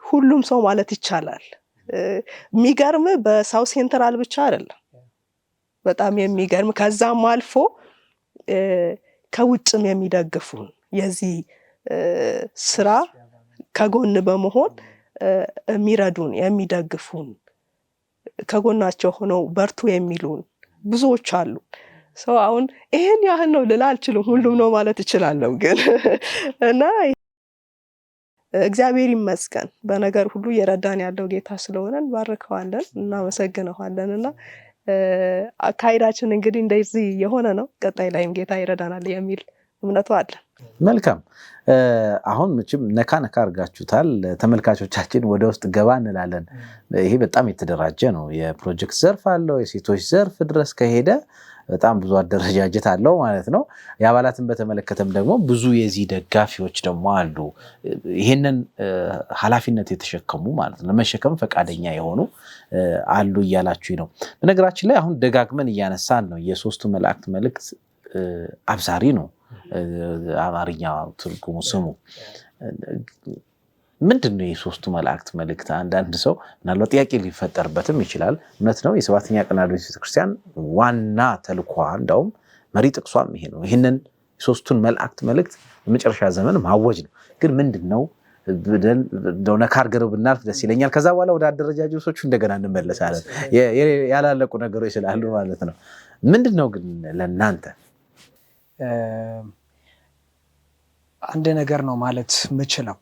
ሁሉም ሰው ማለት ይቻላል። የሚገርም በሳው ሴንትራል ብቻ አይደለም፣ በጣም የሚገርም ከዛም አልፎ ከውጭም የሚደግፉን የዚህ ስራ ከጎን በመሆን የሚረዱን የሚደግፉን ከጎናቸው ሆነው በርቱ የሚሉን ብዙዎች አሉ። ሰው አሁን ይሄን ያህል ነው ልል አልችልም፣ ሁሉም ነው ማለት እችላለሁ ግን እና እግዚአብሔር ይመስገን በነገር ሁሉ የረዳን ያለው ጌታ ስለሆነ እንባርከዋለን እናመሰግነዋለን። እና አካሄዳችን እንግዲህ እንደዚህ የሆነ ነው። ቀጣይ ላይም ጌታ ይረዳናል የሚል እምነቱ አለ። መልካም። አሁን ምንም ነካ አድርጋችሁታል። ተመልካቾቻችን ወደ ውስጥ ገባ እንላለን። ይሄ በጣም የተደራጀ ነው። የፕሮጀክት ዘርፍ አለው፣ የሴቶች ዘርፍ ድረስ ከሄደ በጣም ብዙ አደረጃጀት አለው ማለት ነው። የአባላትን በተመለከተም ደግሞ ብዙ የዚህ ደጋፊዎች ደግሞ አሉ፣ ይሄንን ኃላፊነት የተሸከሙ ማለት ነው፣ ለመሸከም ፈቃደኛ የሆኑ አሉ እያላችሁ ነው። በነገራችን ላይ አሁን ደጋግመን እያነሳን ነው። የሶስቱ መላእክት መልእክት አብሳሪ ነው አማርኛ ትርጉሙ ስሙ። ምንድነው የሶስቱ መላእክት መልእክት? አንዳንድ ሰው ምናልባት ጥያቄ ሊፈጠርበትም ይችላል። እውነት ነው፣ የሰባተኛ ቀን አድቬንቲስት ቤተክርስቲያን ዋና ተልኳ እንዳውም መሪ ጥቅሷም ይሄ ነው። ይህንን የሶስቱን መላእክት መልእክት በመጨረሻ ዘመን ማወጅ ነው። ግን ምንድነው እንደው ነካ አድርገው ብናልፍ ደስ ይለኛል። ከዛ በኋላ ወደ አደረጃጀቶቹ እንደገና እንመለሳለን። ያላለቁ ነገሮች ስላሉ ማለት ነው። ምንድነው ግን ለእናንተ አንድ ነገር ነው ማለት ምችለው፣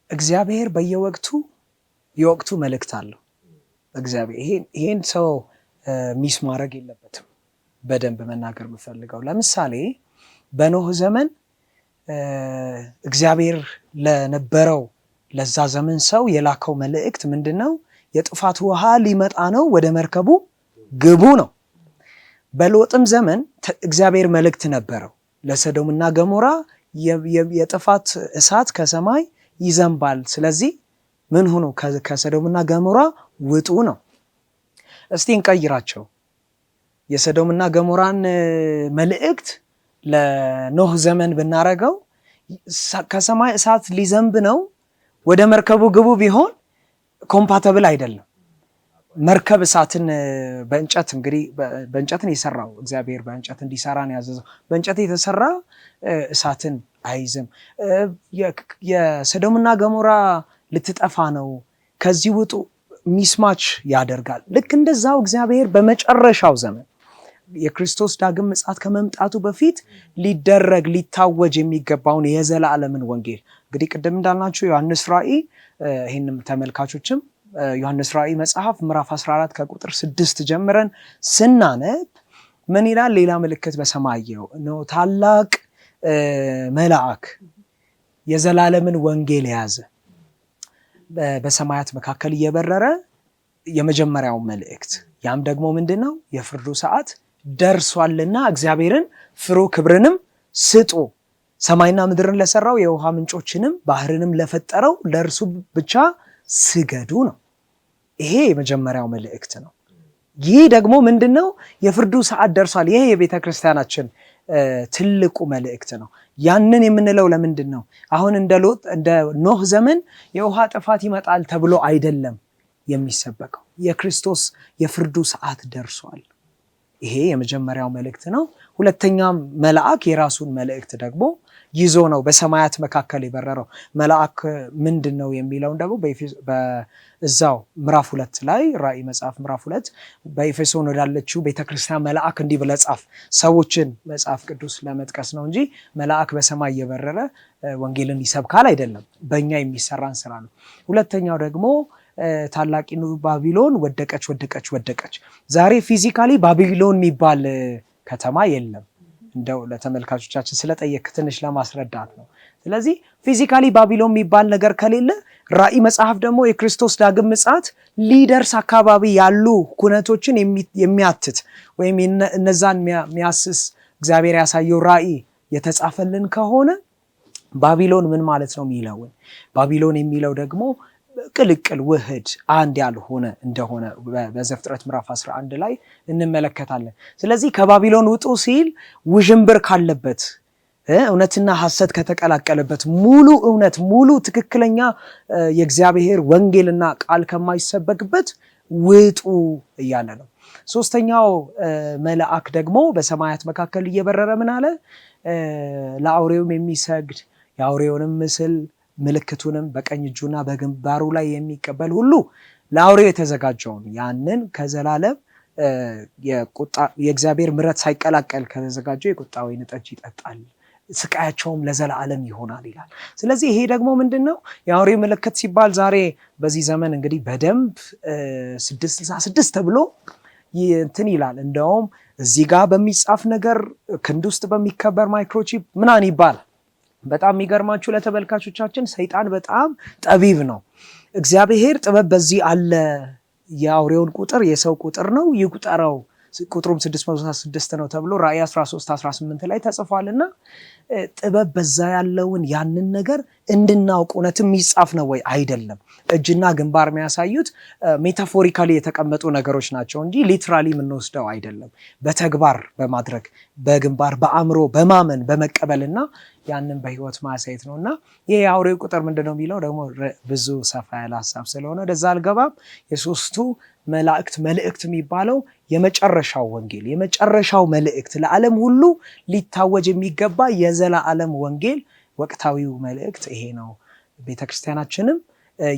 እግዚአብሔር በየወቅቱ የወቅቱ መልእክት አለው። እግዚአብሔር ይሄን ሰው ሚስ ማድረግ የለበትም። በደንብ መናገር የምፈልገው ለምሳሌ በኖህ ዘመን እግዚአብሔር ለነበረው ለዛ ዘመን ሰው የላከው መልእክት ምንድነው? የጥፋት ውሃ ሊመጣ ነው፣ ወደ መርከቡ ግቡ ነው። በሎጥም ዘመን እግዚአብሔር መልእክት ነበረው ለሰዶምና ገሞራ የጥፋት እሳት ከሰማይ ይዘንባል፣ ስለዚህ ምን ሆኖ ከሰዶምና ገሞራ ውጡ ነው። እስቲ እንቀይራቸው። የሰዶምና ገሞራን መልእክት ለኖህ ዘመን ብናረገው ከሰማይ እሳት ሊዘንብ ነው፣ ወደ መርከቡ ግቡ ቢሆን ኮምፓተብል አይደለም። መርከብ እሳትን በእንጨት እንግዲህ በእንጨትን የሰራው እግዚአብሔር በእንጨት እንዲሰራ ነው ያዘዘው። በእንጨት የተሰራ እሳትን አይዝም። የሰዶምና ገሞራ ልትጠፋ ነው፣ ከዚህ ውጡ ሚስማች ያደርጋል። ልክ እንደዛው እግዚአብሔር በመጨረሻው ዘመን የክርስቶስ ዳግም ምጽአት ከመምጣቱ በፊት ሊደረግ ሊታወጅ የሚገባውን የዘላለምን ወንጌል እንግዲህ ቅድም እንዳልናችሁ ዮሐንስ ራእይ ይህንም ተመልካቾችም ዮሐንስ ራእይ መጽሐፍ ምዕራፍ 14 ከቁጥር 6 ጀምረን ስናነብ ምን ይላል? ሌላ ምልክት በሰማይ ነው፣ ታላቅ መልአክ የዘላለምን ወንጌል የያዘ በሰማያት መካከል እየበረረ የመጀመሪያው መልእክት፣ ያም ደግሞ ምንድነው? የፍርዱ ሰዓት ደርሷልና እግዚአብሔርን ፍሩ፣ ክብርንም ስጡ፣ ሰማይና ምድርን ለሰራው የውሃ ምንጮችንም ባህርንም ለፈጠረው ለእርሱ ብቻ ስገዱ ነው። ይሄ የመጀመሪያው መልእክት ነው። ይህ ደግሞ ምንድነው? የፍርዱ ሰዓት ደርሷል። ይሄ የቤተክርስቲያናችን ትልቁ መልእክት ነው። ያንን የምንለው ለምንድን ነው? አሁን እንደ ኖህ ዘመን የውሃ ጥፋት ይመጣል ተብሎ አይደለም የሚሰበከው። የክርስቶስ የፍርዱ ሰዓት ደርሷል። ይሄ የመጀመሪያው መልእክት ነው። ሁለተኛም መልአክ የራሱን መልእክት ደግሞ ይዞ ነው በሰማያት መካከል የበረረው። መልአክ ምንድነው የሚለውን ደግሞ በዛው ምዕራፍ 2 ላይ ራእይ መጽሐፍ ምዕራፍ 2 በኤፌሶን ወዳለችው ቤተክርስቲያን መልአክ እንዲህ ብለህ ጻፍ። ሰዎችን መጽሐፍ ቅዱስ ለመጥቀስ ነው እንጂ መልአክ በሰማይ የበረረ ወንጌልን ይሰብካል አይደለም። በእኛ የሚሰራን ስራ ነው። ሁለተኛው ደግሞ ታላቂቱ ባቢሎን ወደቀች። ዛሬ ፊዚካሊ ባቢሎን የሚባል ከተማ የለም። እንደው ለተመልካቾቻችን ስለጠየቅ ትንሽ ለማስረዳት ነው። ስለዚህ ፊዚካሊ ባቢሎን የሚባል ነገር ከሌለ ራእይ መጽሐፍ ደግሞ የክርስቶስ ዳግም ምጽአት ሊደርስ አካባቢ ያሉ ኩነቶችን የሚያትት ወይም እነዛን የሚያስስ እግዚአብሔር ያሳየው ራእይ የተጻፈልን ከሆነ ባቢሎን ምን ማለት ነው የሚለውን ባቢሎን የሚለው ደግሞ ቅልቅል ውህድ አንድ ያልሆነ እንደሆነ በዘፍጥረት ምዕራፍ 11 ላይ እንመለከታለን። ስለዚህ ከባቢሎን ውጡ ሲል ውዥንብር ካለበት እውነትና ሐሰት ከተቀላቀለበት ሙሉ እውነት ሙሉ ትክክለኛ የእግዚአብሔር ወንጌልና ቃል ከማይሰበክበት ውጡ እያለ ነው። ሶስተኛው መልአክ ደግሞ በሰማያት መካከል እየበረረ ምን አለ? ለአውሬውም የሚሰግድ የአውሬውንም ምስል ምልክቱንም በቀኝ እጁና በግንባሩ ላይ የሚቀበል ሁሉ ለአውሬው የተዘጋጀውን ያንን ከዘላለም የእግዚአብሔር ምሕረት ሳይቀላቀል ከተዘጋጀው የቁጣ ወይን ጠጅ ይጠጣል፣ ስቃያቸውም ለዘላለም ይሆናል ይላል። ስለዚህ ይሄ ደግሞ ምንድነው? የአውሬ ምልክት ሲባል ዛሬ በዚህ ዘመን እንግዲህ በደንብ 666 ተብሎ እንትን ይላል። እንደውም እዚህ ጋር በሚጻፍ ነገር ክንድ ውስጥ በሚከበር ማይክሮቺፕ ምናምን ይባላል። በጣም የሚገርማችሁ ለተመልካቾቻችን ሰይጣን በጣም ጠቢብ ነው። እግዚአብሔር ጥበብ በዚህ አለ። የአውሬውን ቁጥር የሰው ቁጥር ነው ይቁጠረው፣ ቁጥሩም 666 ነው ተብሎ ራእይ 13:18 ላይ ተጽፏልና ጥበብ በዛ ያለውን ያንን ነገር እንድናውቅ እውነትም የሚጻፍ ነው ወይ አይደለም። እጅና ግንባር የሚያሳዩት ሜታፎሪካሊ የተቀመጡ ነገሮች ናቸው እንጂ ሊትራሊ የምንወስደው አይደለም። በተግባር በማድረግ በግንባር በአእምሮ በማመን በመቀበልና ያንን በህይወት ማሳየት ነውና ይሄ የአውሬው ቁጥር ምንድነው የሚለው ደግሞ ብዙ ሰፋ ያለ ሐሳብ ስለሆነ ወደዛ አልገባም። የሶስቱ መላእክት መልእክት የሚባለው የመጨረሻው ወንጌል የመጨረሻው መልእክት ለዓለም ሁሉ ሊታወጅ የሚገባ የዘላለም ወንጌል ወቅታዊው መልእክት ይሄ ነው። ቤተክርስቲያናችንም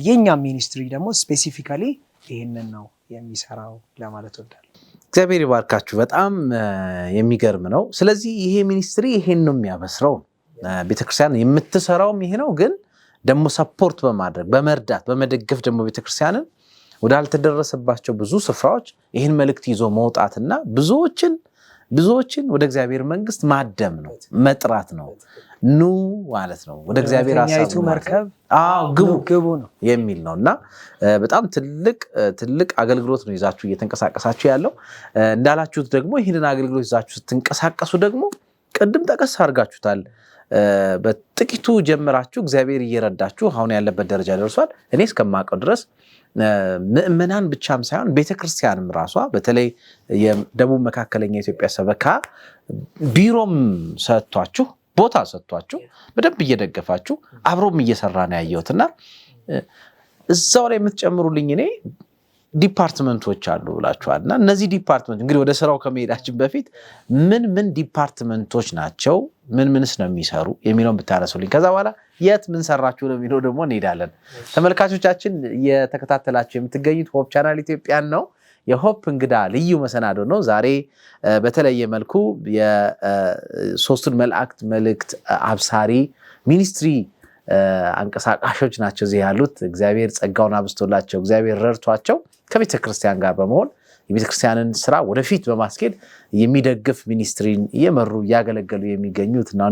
የኛም ሚኒስትሪ ደግሞ ስፔሲፊካሊ ይሄንን ነው የሚሰራው ለማለት ወዳለሁ። እግዚአብሔር ይባርካችሁ። በጣም የሚገርም ነው። ስለዚህ ይሄ ሚኒስትሪ ይሄን ነው የሚያበስረው። ቤተክርስቲያን የምትሰራውም ይሄ ነው። ግን ደግሞ ሰፖርት በማድረግ በመርዳት በመደገፍ ደግሞ ቤተክርስቲያንን ወዳልተደረሰባቸው ብዙ ስፍራዎች ይህን መልእክት ይዞ መውጣትና ብዙዎችን ወደ እግዚአብሔር መንግስት ማደም ነው፣ መጥራት ነው። ኑ ማለት ነው ወደ እግዚአብሔር ሐሳብ መርከብ ግቡ ነው የሚል ነውና በጣም ትልቅ አገልግሎት ነው ይዛችሁ እየተንቀሳቀሳችሁ ያለው። እንዳላችሁት ደግሞ ይህንን አገልግሎት ይዛችሁ ስትንቀሳቀሱ ደግሞ ቅድም ጠቀስ አድርጋችሁታል። በጥቂቱ ጀምራችሁ እግዚአብሔር እየረዳችሁ አሁን ያለበት ደረጃ ደርሷል። እኔ እስከማውቀው ድረስ ምእመናን ብቻም ሳይሆን ቤተክርስቲያንም ራሷ በተለይ የደቡብ መካከለኛ ኢትዮጵያ ሰበካ ቢሮም ሰጥቷችሁ ቦታ ሰጥቷችሁ በደንብ እየደገፋችሁ አብሮም እየሰራ ነው ያየሁትና እዛው ላይ የምትጨምሩልኝ እኔ ዲፓርትመንቶች አሉ ብላችኋልና እነዚህ ዲፓርትመንት እንግዲህ ወደ ስራው ከመሄዳችን በፊት ምን ዲፓርትመንቶች ናቸው፣ ምንስ ነው የሚሰሩ የሚለውን ብታረሱልኝ፣ ከዛ በኋላ የት ምን ሰራችሁ ለሚለው ደግሞ እንሄዳለን። ተመልካቾቻችን የተከታተላችሁ የምትገኙት ሆፕ ቻናል ኢትዮጵያን ነው። የሆፕ እንግዳ ልዩ መሰናዶ ነው። ዛሬ በተለየ መልኩ የሶስቱን መላእክት መልእክት አብሳሪ ሚኒስትሪ አንቀሳቃሾች ናቸው እዚህ ያሉት። እግዚአብሔር ጸጋውን አብስቶላቸው እግዚአብሔር ረድቷቸው ከቤተክርስቲያን ጋር በመሆን የቤተክርስቲያንን ስራ ወደፊት በማስኬድ የሚደግፍ ሚኒስትሪን እየመሩ እያገለገሉ የሚገኙት እና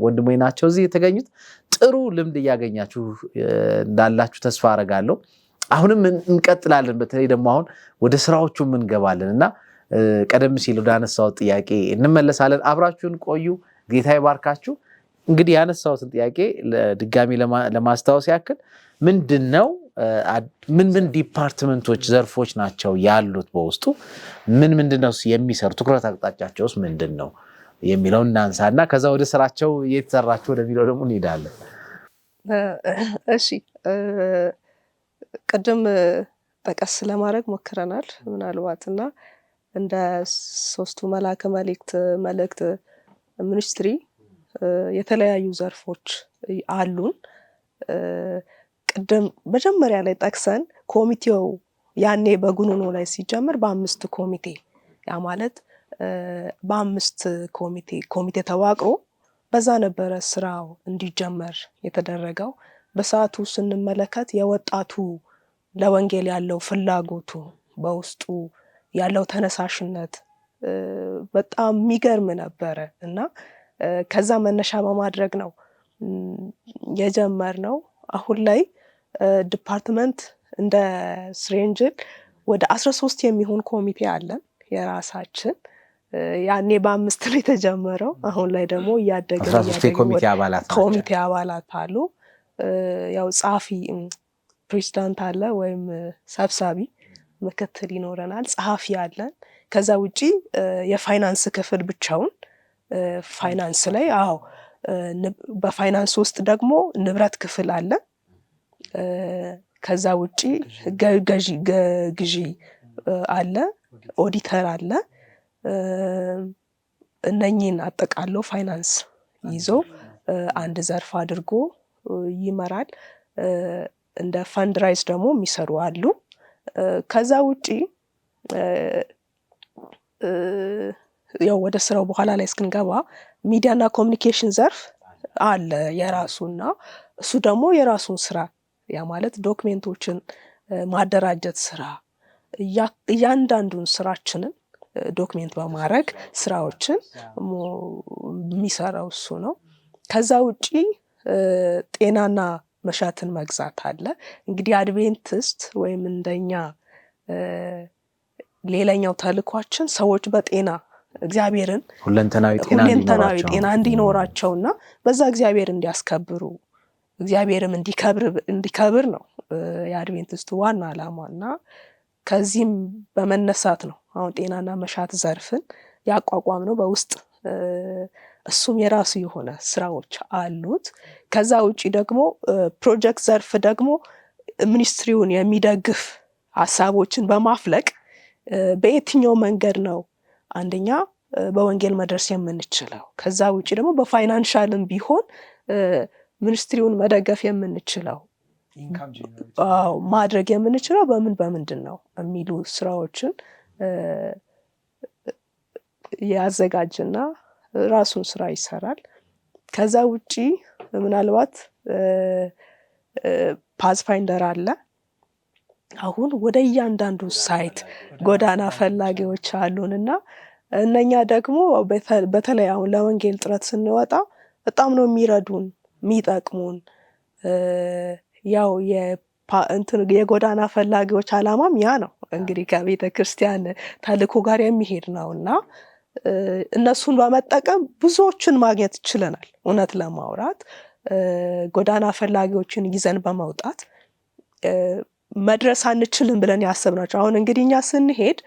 ወንድሞች ናቸው እዚህ የተገኙት። ጥሩ ልምድ እያገኛችሁ እንዳላችሁ ተስፋ አረጋለሁ። አሁንም እንቀጥላለን። በተለይ ደግሞ አሁን ወደ ስራዎቹም እንገባለን እና ቀደም ሲል ወደ አነሳው ጥያቄ እንመለሳለን። አብራችሁን ቆዩ። ጌታ ይባርካችሁ። እንግዲህ ያነሳውትን ጥያቄ ለድጋሚ ለማስታወስ ያክል ምንድነው ምን ዲፓርትመንቶች ዘርፎች ናቸው ያሉት በውስጡ ምንድነው የሚሰሩ ትኩረት አቅጣጫቸውስ ምንድነው የሚለው እናንሳና ከዛ ወደ ስራቸው እየተሰራቸው ወደሚለው ደግሞ እንሄዳለን። እሺ ቅድም ጠቀስ ለማድረግ ሞክረናል ምናልባትና እንደ ሶስቱ መልእክት ሚኒስትሪ የተለያዩ ዘርፎች አሉን። ቅድም መጀመሪያ ላይ ጠቅሰን ኮሚቴው ያኔ በጉኑኑ ላይ ሲጀምር በ5 ኮሚቴ ያ ማለት በ5 ኮሚቴ ተዋቅሮ በዛ ነበረ ስራው እንዲጀመር የተደረገው። በሰዓቱ ስንመለከት የወጣቱ ለወንጌል ያለው ፍላጎቱ በውስጡ ያለው ተነሳሽነት በጣም የሚገርም ነበረ እና ከዛ መነሻ በማድረግ ነው የጀመርነው። አሁን ላይ ዲፓርትመንት እንደ ስሬንጅል ወደ 13 የሚሆን ኮሚቴ አለን የራሳችን። ያኔ በ5 ላይ ተጀመረው። አሁን ላይ ደግሞ እያደገ 13 ኮሚቴ አባላት አሉ። ያው ጻፊ ፕሬዚዳንት አለ ወይም ሰብሳቢ፣ ምክትል ይኖረናል፣ ጸሐፊ አለን። ከዛ ውጪ የፋይናንስ ክፍል ብቻውን ፋይናንስ ላይ በፋይናንስ ውስጥ ደግሞ ንብረት ክፍል አለ። ከዛ ውጪ ግዢ አለ፣ ኦዲተር አለ። እነኚህን አጠቃለው ፋይናንስ ይዞ አንድ ዘርፍ አድርጎ ይመራል። እንደ ፈንድራይዝ ደግሞ የሚሰሩ አሉ። ከዛ ውጪ ያው ወደ ስራው በኋላ ላይ እስክንገባ ሚዲያና ኮሚኒኬሽን ዘርፍ አለ የራሱና እሱ ደግሞ የራሱን ስራ ያ ማለት ዶክሜንቶችን ማደራጀት ስራ እያንዳንዱን ስራችንን ዶክሜንት በማድረግ ስራዎችን የሚሰራው እሱ ነው። ከዛ ውጪ ጤናና መሻትን መግዛት አለ። እንግዲህ አድቬንቲስት ወይም እንደኛ ሌላኛው ተልኳችን ሰዎች በጤና እግዚአብሔርን ሁለንተናዊ ጤና እንዲኖራቸውና በዛ እግዚአብሔር እንዲያስከብሩ እግዚአብሔርም እንዲከብር ነው የአድቬንቲስቱ ዋና ዓላማና ከዚህም በመነሳት ነው አሁን ጤናና መሻት ዘርፍን ያቋቋም ነው በውስጥ እሱም የራሱ የሆነ ስራዎች አሉት። ከዛ ውጪ ደግሞ ፕሮጀክት ዘርፍ ደግሞ ሚኒስትሪውን የሚደግፍ ሐሳቦችን በማፍለቅ በየትኛው መንገድ ነው አንደኛ በወንጌል መድረስ የምንችለው፣ ከዛ ውጪ ደግሞ በፋይናንሻልም ቢሆን ሚኒስትሪውን መደገፍ የምንችለው ማድረግ የምንችለው በምንድን ነው የሚሉ ስራዎችን ያዘጋጅና ራሱን ስራ ይሰራል። ከዛ ውጪ ምናልባት ፓዝፋይንደር አለ። አሁን ወደ እያንዳንዱ ሳይት ጎዳና ፈላጊዎች አሉንና እነኛ ደግሞ በተለይ አሁን ለወንጌል ጥረት ስንወጣ በጣም ነው የሚረዱን የሚጠቅሙን። ያው የጎዳና ፈላጊዎች ዓላማም ያ ነው እንግዲህ ከቤተ ክርስቲያን ተልእኮ ጋር የሚሄድ ነውና እነሱን በመጠቀም ብዙዎችን ማግኘት ይችላል። እውነት ለማውራት ጎዳና ፈላጊዎችን ይዘን በመውጣት መድረስ አንችልም ብለን ያሰብናቸው አሁን እንግዲህ እኛ ስንሄድ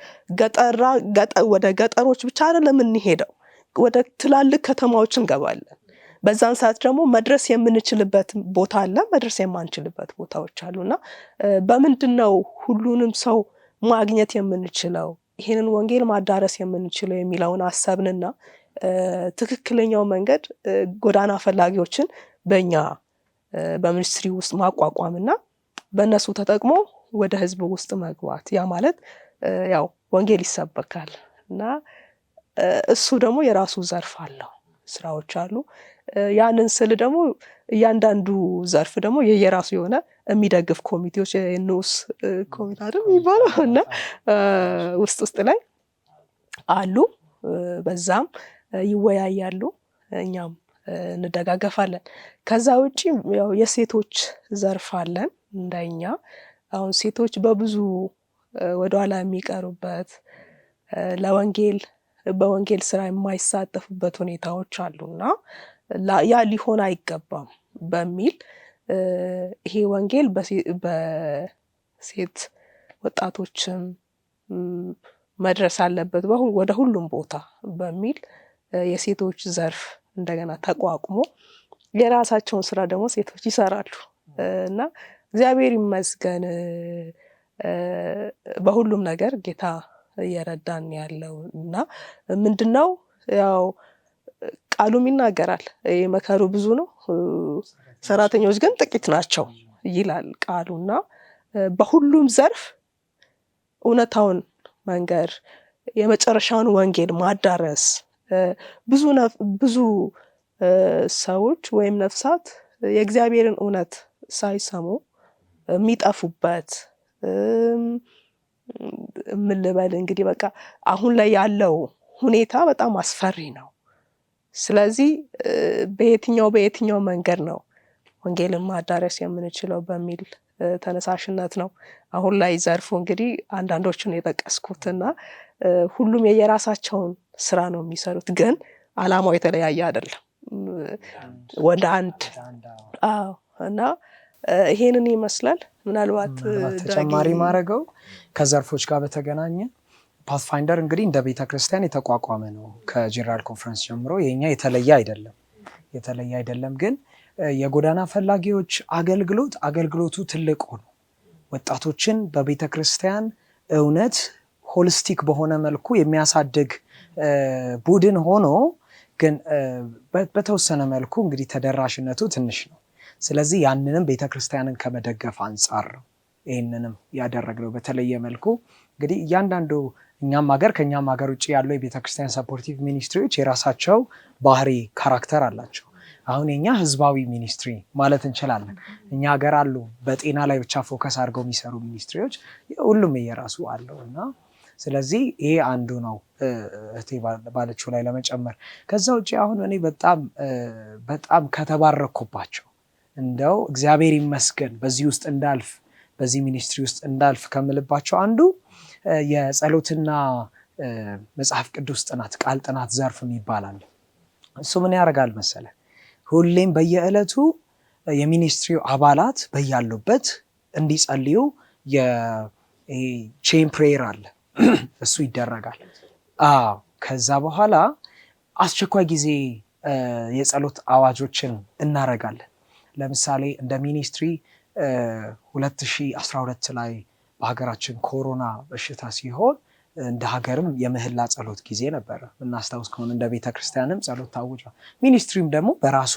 ወደ ገጠሮች ብቻ አይደለም የምንሄደው፣ ወደ ትላልቅ ከተማዎች እንገባለን። በዛን ሰዓት ደግሞ መድረስ የምንችልበት ቦታ አለ፣ መድረስ የማንችልበት ቦታዎች አሉና በምንድነው ሁሉንም ሰው ማግኘት የምንችለው ይሄንን ወንጌል ማዳረስ የምንችለው የሚለውን አሰብንና ትክክለኛው መንገድ ጎዳና ፈላጊዎችን በእኛ በሚኒስትሪ ውስጥ ማቋቋምና በእነሱ ተጠቅሞ ወደ ህዝብ ውስጥ መግባት። ያ ማለት ያው ወንጌል ይሰበካል እና እሱ ደግሞ የራሱ ዘርፍ አለው፣ ስራዎች አሉ። ያንን ስል ደግሞ እያንዳንዱ ዘርፍ ደግሞ የየራሱ የሆነ የሚደግፍ ኮሚቴዎች የንዑስ ኮሚቴ አይደል የሚባለው እና ውስጥ ላይ አሉ። በዛም ይወያያሉ፣ እኛም እንደጋገፋለን። ከዛ ውጪ ያው የሴቶች ዘርፍ አለን። እንደኛ አሁን ሴቶች በብዙ ወደኋላ የሚቀሩበት በወንጌል ስራ የማይሳተፉበት ሁኔታዎች አሉና ያ ሊሆን አይገባም በሚል ይሄ ወንጌል በሴት ወጣቶችም መድረስ አለበት ወደ ሁሉም ቦታ በሚል የሴቶች ዘርፍ እንደገና ተቋቁሞ የራሳቸውን ስራ ደግሞ ሴቶች ይሰራሉ እና እግዚአብሔር ይመስገን በሁሉም ነገር ጌታ እየረዳን ያለው እና ምንድነው ያው ቃሉም ይናገራል መከሩ ብዙ ነው ሰራተኞች ግን ጥቂት ናቸው ይላል ቃሉና በሁሉም ዘርፍ እውነታውን መንገር የመጨረሻውን ወንጌል ማዳረስ ብዙ ሰዎች ወይም ነፍሳት የእግዚአብሔርን እውነት ሳይሰሙ የሚጠፉበት ምን ልበል እንግዲህ በቃ አሁን ላይ ያለው ሁኔታ በጣም አስፈሪ ነው። ስለዚህ በየትኛው መንገድ ነው ወንጌልን ማዳረስ የምንችለው በሚል ተነሳሽነት ነው አሁን ላይ ዘርፉ እንግዲህ አንዳንዶቹን የጠቀስኩትና ሁሉም የየራሳቸውን ስራ ነው የሚሰሩት፣ ግን ዓላማው የተለያየ አይደለም። ወደ አንድ እና ይሄንን ይመስላል። ምናልባት ተጨማሪ ማረገው ከዘርፎች ጋር በተገናኘ ፓትፋይንደር እንግዲህ እንደ ቤተክርስቲያን የተቋቋመ ነው ከጄኔራል ኮንፈረንስ ጀምሮ። የኛ የተለየ አይደለም ግን የጎዳና ፈላጊዎች አገልግሎቱ ትልቅ ሆኖ ወጣቶችን በቤተክርስቲያን እውነት ሆሊስቲክ በሆነ መልኩ የሚያሳድግ ቡድን ሆኖ ግን በተወሰነ መልኩ እንግዲህ ተደራሽነቱ ትንሽ ነው። ስለዚህ ያንንም ቤተክርስቲያንን ከመደገፍ አንጻር ነው ይህንንም ያደረግነው በተለየ መልኩ። እንግዲህ እያንዳንዱ ከኛም ሀገር ውጭ ያለው የቤተክርስቲያን ሰፖርቲቭ ሚኒስትሪዎች የራሳቸው ባህሪ ካራክተር አላቸው። አሁን የኛ ህዝባዊ ሚኒስትሪ ማለት እንችላለን። እኛ ሀገር አሉ በጤና ላይ ብቻ ፎከስ አድርገው የሚሰሩ ሚኒስትሪዎች፣ ሁሉም የራሱ አለው እና ስለዚህ ይሄ አንዱ ነው እህቴ ባለችው ላይ ለመጨመር። ከዛ ውጭ አሁን እኔ በጣም ከተባረኩባቸው እንደው እግዚአብሔር ይመስገን በዚህ ሚኒስትሪ ውስጥ እንዳልፍ ከምልባቸው አንዱ የጸሎትና መጽሐፍ ቅዱስ ጥናት ቃል ጥናት ዘርፍ ይባላል። እሱ ምን ያደርጋል መሰለ? ሁሌም በየዕለቱ የሚኒስትሪው አባላት በያሉበት እንዲጸልዩ የቼን ፕሬየር አለ እሱ ይደረጋል። ከዛ በኋላ አስቸኳይ ጊዜ የጸሎት አዋጆችን እናረጋለን። ለምሳሌ እንደ ሚኒስትሪ 2012 ላይ በሀገራችን ኮሮና በሽታ ሲሆን እንደ ሀገርም የምህላ ጸሎት ጊዜ ነበረ። እናስታውስ ከሆነ እንደ ቤተክርስቲያንም ጸሎት ታውጇል። ሚኒስትሪም ደግሞ በራሱ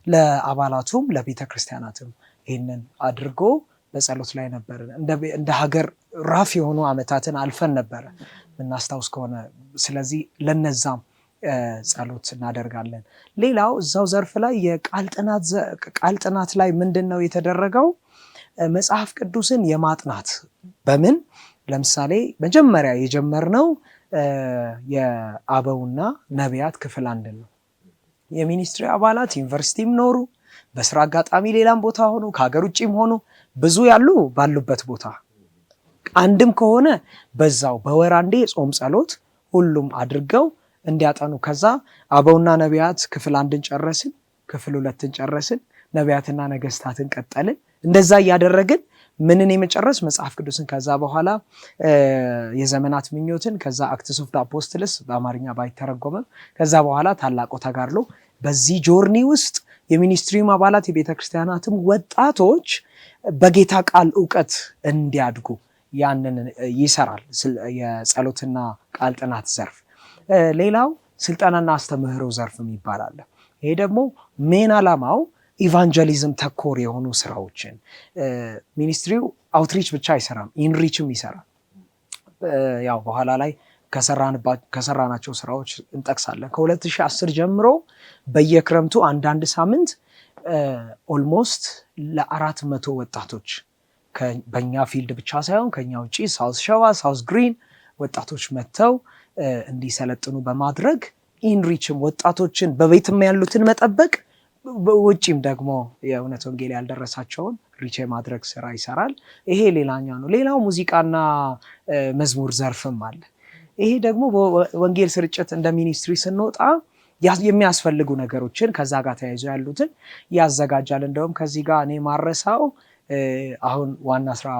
ለአባላቱም ለቤተክርስቲያናትም ይህንን አድርጎ በጸሎት ላይ ነበር። እንደ ሀገር ራፍ የሆኑ ዓመታትን አልፈን ነበረ እናስታውስ ከሆነ። ስለዚህ ለነዛም ጸሎት እናደርጋለን። ሌላው እዛው ዘርፍ ላይ የቃል ጥናት ላይ ምንድነው የተደረገው? መጽሐፍ ቅዱስን የማጥናት በምን ለምሳሌ መጀመሪያ የጀመርነው የአበውና ነቢያት ክፍል 1 ነው። የሚኒስትሪ አባላት ዩኒቨርሲቲም ኖሩ፣ በስራ አጋጣሚ ሌላም ቦታ ሆኑ፣ ከሀገር ውጭም ሆኑ፣ ብዙ ያሉ ባሉበት ቦታ አንድም ከሆነ በዛው በወር አንዴ ጾም ጸሎት ሁሉም አድርገው እንዲያጠኑ። ከዛ አበውና ነቢያት ክፍል 1ን ጨረስን፣ ክፍል 2ን ጨረስን፣ ነቢያትና ነገስታትን ቀጠልን። እንደዛ እያደረግን ምንን የመጨረስ መጽሐፍ ቅዱስን፣ ከዛ በኋላ የዘመናት ምኞትን፣ ከዛ አክትስ ኦፍ አፖስትልስ በአማርኛ ባይተረጎመም፣ ከዛ በኋላ ታላቁ ተጋድሎ። በዚህ ጆርኒ ውስጥ የሚኒስትሪም አባላት የቤተክርስቲያናትም ወጣቶች በጌታ ቃል እውቀት እንዲያድጉ ያንን ይሰራል የጸሎትና ቃል ጥናት ዘርፍ። ሌላው ስልጠናና አስተምህሮ ዘርፍ ይባላል። ይሄ ደግሞ ሜን ዓላማው ኢቫንጀሊዝም ተኮር የሆኑ ስራዎችን ሚኒስትሪው አውትሪች ብቻ አይሰራም፣ ኢንሪችም ይሰራል። ያው በኋላ ላይ ከሰራናቸው ስራዎች እንጠቅሳለን። ከ2010 ጀምሮ በየክረምቱ አንዳንድ ሳምንት ኦልሞስት ለ400 ወጣቶች በእኛ ፊልድ ብቻ ሳይሆን ከኛ ውጭ ሳውዝ ሸዋ፣ ሳውዝ ግሪን ወጣቶች መጥተው እንዲሰለጥኑ በማድረግ ኢንሪችም ወጣቶችን በቤትም ያሉትን መጠበቅ፣ ውጪም ደግሞ የእውነት ወንጌል ያልደረሳቸውን ሪች ማድረግ ስራ ይሰራል። ይሄ ሌላኛው ነው። ሌላው ሙዚቃና መዝሙር ዘርፍም አለ። ይሄ ደግሞ በወንጌል ስርጭት እንደ ሚኒስትሪ ስንወጣ የሚያስፈልጉ ነገሮችን ከዛ ጋር ተያይዞ ያሉትን ያዘጋጃል። እንደውም ከዚህ ጋር እኔ ማረሳው አሁን ዋና ስራ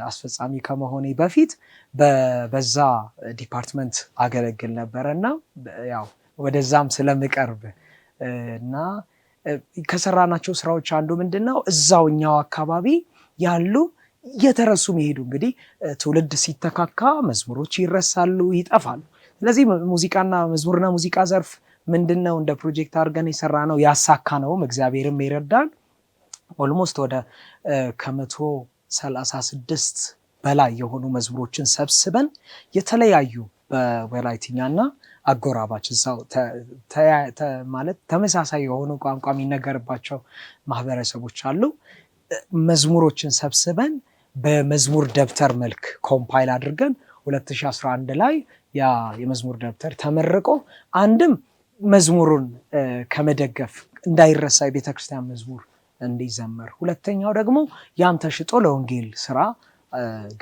አስፈጻሚ ከመሆኔ በፊት በዛ ዲፓርትመንት አገለግል ነበረ እና ያው ወደዛም ስለምቀርብ እና ከሰራናቸው ስራዎች አንዱ ምንድነው እዛው እኛው አካባቢ ያሉ የተረሱ መሄዱ። እንግዲህ ትውልድ ሲተካካ መዝሙሮች ይረሳሉ፣ ይጠፋሉ። ስለዚህ ሙዚቃና መዝሙርና ሙዚቃ ዘርፍ ምንድነው እንደ ፕሮጀክት አድርገን የሰራነው ያሳካነውም እግዚአብሔርም ይረዳል። ኦልሞስት ወደ 136 በላይ የሆኑ መዝሙሮችን ሰብስበን የተለያዩ በወላይትኛና አጎራባች እዛው ማለት ተመሳሳይ የሆኑ ቋንቋ የሚነገርባቸው ማህበረሰቦች አሉ። መዝሙሮችን ሰብስበን በመዝሙር ደብተር መልክ ኮምፓይል አድርገን 2011 ላይ ያ የመዝሙር ደብተር ተመርቆ አንድም መዝሙሩን ከመደገፍ እንዳይረሳ የቤተክርስቲያን መዝሙር እንዲዘመር፣ ሁለተኛው ደግሞ ያም ተሽጦ ለወንጌል ስራ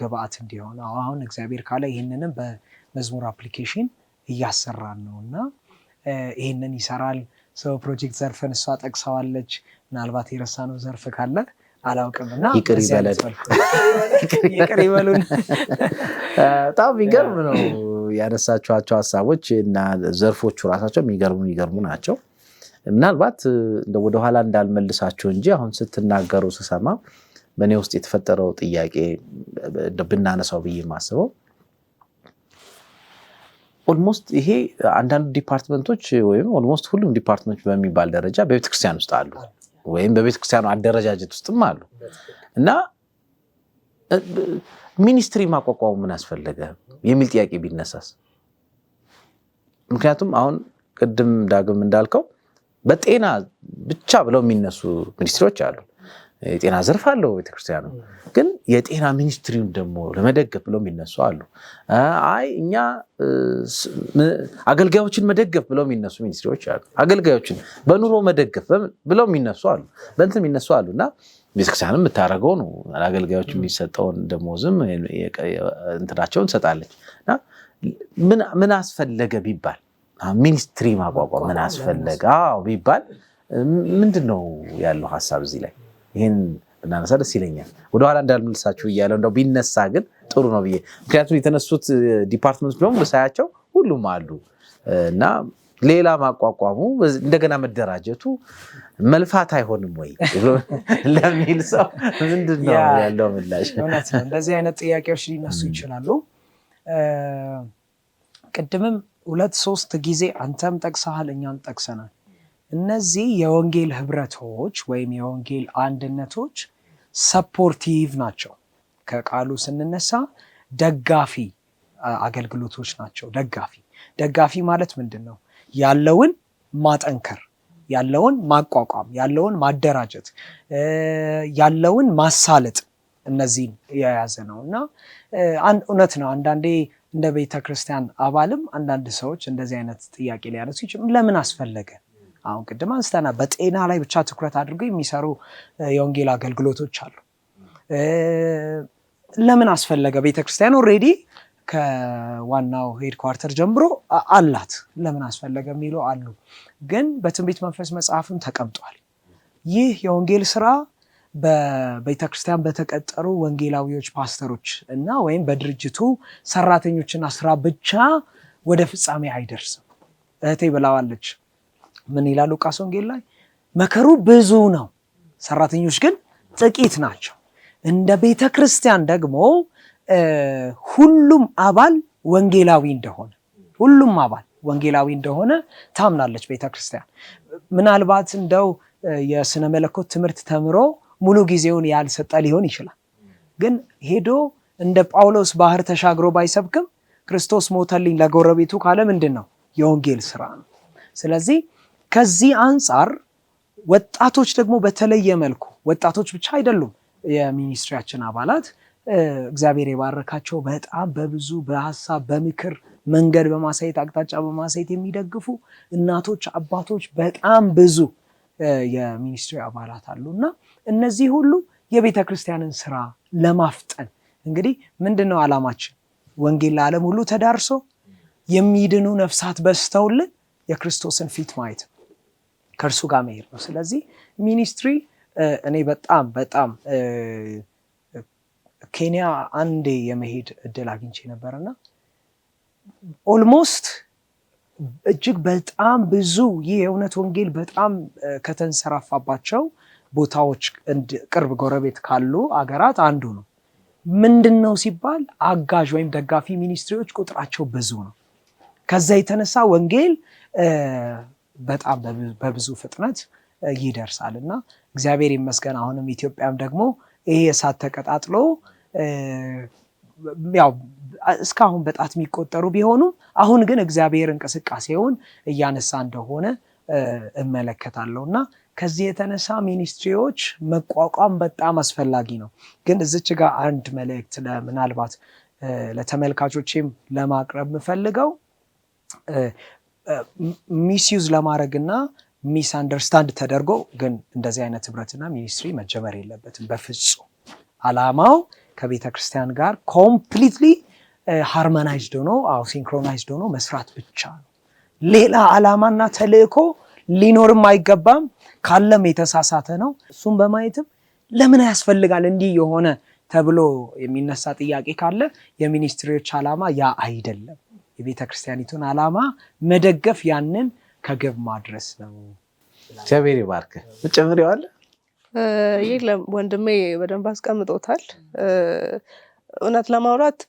ግብአት እንዲሆን አሁን እግዚአብሔር ካለ ይህንንም በመዝሙር አፕሊኬሽን እያሰራን ነው እና ይህንን ይሰራል። ሰው ፕሮጀክት ዘርፍን እሷ ጠቅሰዋለች። ምናልባት የረሳነው ዘርፍ ካለ አላውቅምና ይቅር ይበሉን። በጣም የሚገርም ነው ያነሳችኋቸው ሀሳቦች እና ዘርፎቹ ራሳቸው የሚገርሙ ናቸው። ምናልባት ወደኋላ እንዳልመልሳቸው እንጂ አሁን ስትናገሩ ስሰማ በእኔ ውስጥ የተፈጠረው ጥያቄ ብናነሳው ብዬ የማስበው ኦልሞስት ይሄ አንዳንድ ዲፓርትመንቶች ወይም ኦልሞስት ሁሉም ዲፓርትመንቶች በሚባል ደረጃ በቤተክርስቲያን ውስጥ አሉ ወይም በቤተክርስቲያኑ አደረጃጀት ውስጥም አሉ እና ሚኒስትሪ ማቋቋሙ ምን አስፈለገ የሚል ጥያቄ ቢነሳስ? ምክንያቱም አሁን ቅድም ዳግም እንዳልከው በጤና ብቻ ብለው የሚነሱ ሚኒስትሪዎች አሉ። የጤና ዘርፍ አለው ቤተክርስቲያኑ፣ ግን የጤና ሚኒስትሪውን ደግሞ ለመደገፍ ብለው የሚነሱ አሉ። አይ እኛ አገልጋዮችን መደገፍ ብለው የሚነሱ ሚኒስትሪዎች አሉ። አገልጋዮችን በኑሮ መደገፍ ብለው የሚነሱ አሉ፣ በእንትን የሚነሱ አሉ እና ቤተክርስቲያንም የምታደርገው ነው። አገልጋዮች የሚሰጠውን ደሞዝም እንትናቸውን ትሰጣለች እና ምን አስፈለገ ቢባል ሚኒስትሪ ማቋቋም ምን አስፈለገ ቢባል ምንድን ነው ያለው ሀሳብ እዚህ ላይ? ይህን ብናነሳ ደስ ይለኛል። ወደኋላ እንዳልመልሳችሁ እያለው እንደው ቢነሳ ግን ጥሩ ነው ብዬ ምክንያቱም የተነሱት ዲፓርትመንቶች ደግሞ ሳያቸው ሁሉም አሉ እና ሌላ ማቋቋሙ እንደገና መደራጀቱ መልፋት አይሆንም ወይ ለሚል ሰው ምንድን ነው ያለው ምላሽ? እውነት ነው፣ እንደዚህ አይነት ጥያቄዎች ሊነሱ ይችላሉ። ቅድምም 2-3 ጊዜ አንተም ጠቅሰሃል፣ እኛም ጠቅሰናል። እነዚህ የወንጌል ህብረቶች ወይም የወንጌል አንድነቶች ሰፖርቲቭ ናቸው። ከቃሉ ስንነሳ ደጋፊ አገልግሎቶች ናቸው። ደጋፊ ማለት ምንድን ነው? ያለውን ማጠንከር፣ ያለውን ማቋቋም፣ ያለውን ማደራጀት፣ ያለውን ማሳለጥ እነዚህን የያዘ ነው እና እውነት ነው አንዳንዴ እንደ ቤተክርስቲያን አባልም አንዳንድ ሰዎች እንደዚህ አይነት ጥያቄ ሊያነሱ ይችላሉ። ለምን አስፈለገ? አሁን ቅድም አንስተና በጤና ላይ ብቻ ትኩረት አድርገው የሚሰሩ የወንጌል አገልግሎቶች አሉ። ለምን አስፈለገ? ቤተክርስቲያን ኦልሬዲ ከዋናው ሄድኳርተር ጀምሮ አላት። ለምን አስፈለገ የሚሉ አሉ። ግን በትንቢት መንፈስ መጽሐፍም ተቀምጧል። ይህ የወንጌል ስራ በቤተክርስቲያን በተቀጠሩ ወንጌላዊዎች ፓስተሮች እና ወይም በድርጅቱ ሰራተኞችና ስራ ብቻ ወደ ፍጻሜ አይደርስም። እህቴ ብላዋለች። ምን ይላል ሉቃስ ወንጌል ላይ? መከሩ ብዙ ነው፣ ሰራተኞች ግን ጥቂት ናቸው። እንደ ቤተክርስቲያን ደግሞ ሁሉም አባል ወንጌላዊ እንደሆነ ታምናለች ቤተክርስቲያን። ምናልባት እንደው የስነ መለኮት ትምህርት ተምሮ ሙሉ ጊዜውን ያልሰጠ ሊሆን ይችላል። ግን ሄዶ እንደ ጳውሎስ ባህር ተሻግሮ ባይሰብክም ክርስቶስ ሞተልኝ ለጎረቤቱ ካለ ምንድን ነው? የወንጌል ስራ ነው። ስለዚህ ከዚህ አንጻር ወጣቶች ደግሞ በተለየ መልኩ ወጣቶች ብቻ አይደሉም የሚኒስትሪያችን አባላት። እግዚአብሔር የባረካቸው በጣም በብዙ በሐሳብ በምክር መንገድ በማሳየት አቅጣጫ በማሳየት የሚደግፉ እናቶች፣ አባቶች በጣም ብዙ የሚኒስትሪ አባላት አሉና እነዚህ ሁሉ የቤተ ክርስቲያንን ስራ ለማፍጠን እንግዲህ ምንድነው ዓላማችን? ወንጌል ለዓለም ሁሉ ተዳርሶ የሚድኑ ነፍሳት በስተውልን የክርስቶስን ፊት ማየት ነው፣ ከእርሱ ጋር መሄድ ነው። ስለዚህ ሚኒስትሪ እኔ በጣም ኬንያ አንዴ የመሄድ እድል አግኝቼ ነበርና ኦልሞስት እጅግ በጣም ብዙ ይህ የእውነት ወንጌል በጣም ከተንሰራፋባቸው ቦታዎች ቅርብ ጎረቤት ካሉ አገራት አንዱ ነው። ምንድነው ሲባል አጋዥ ወይም ደጋፊ ሚኒስትሪዎች ቁጥራቸው ብዙ ነው። ከዛ የተነሳ ወንጌል በጣም በብዙ ፍጥነት ይደርሳል እና እግዚአብሔር ይመስገን አሁንም ኢትዮጵያም ደግሞ ይሄ እሳት ተቀጣጥሎ ያው እስካሁን በጣት የሚቆጠሩ ቢሆኑም አሁን ግን እግዚአብሔር እንቅስቃሴውን እያነሳ እንደሆነ እመለከታለሁ እና ከዚህ የተነሳ ሚኒስትሪዎች መቋቋም በጣም አስፈላጊ ነው። ግን እዚች ጋር አንድ መልእክት ምናልባት ለተመልካቾችም ለማቅረብ የምፈልገው ሚስዩዝ ለማድረግና ሚስ አንደርስታንድ ተደርጎ ግን እንደዚህ አይነት ህብረትና ሚኒስትሪ መጀመር የለበትም በፍጹም። ዓላማው ከቤተ ክርስቲያን ጋር ኮምፕሊትሊ ሃርሞናይዝድ ሆኖ ሲንክሮናይዝድ ሆኖ መስራት ብቻ ነው። ሌላ ዓላማና ተልእኮ ሊኖርም አይገባም። ካለም የተሳሳተ ነው። እሱም በማየትም ለምን ያስፈልጋል እንዲህ የሆነ ተብሎ የሚነሳ ጥያቄ ካለ የሚኒስትሪዎች ዓላማ ያ አይደለም። የቤተክርስቲያኒቱን ዓላማ መደገፍ፣ ያንን ከግብ ማድረስ ነው። እግዚአብሔር ይባርክ። ምጨምሪዋል? የለም ወንድሜ በደንብ አስቀምጦታል። እውነት ለማውራት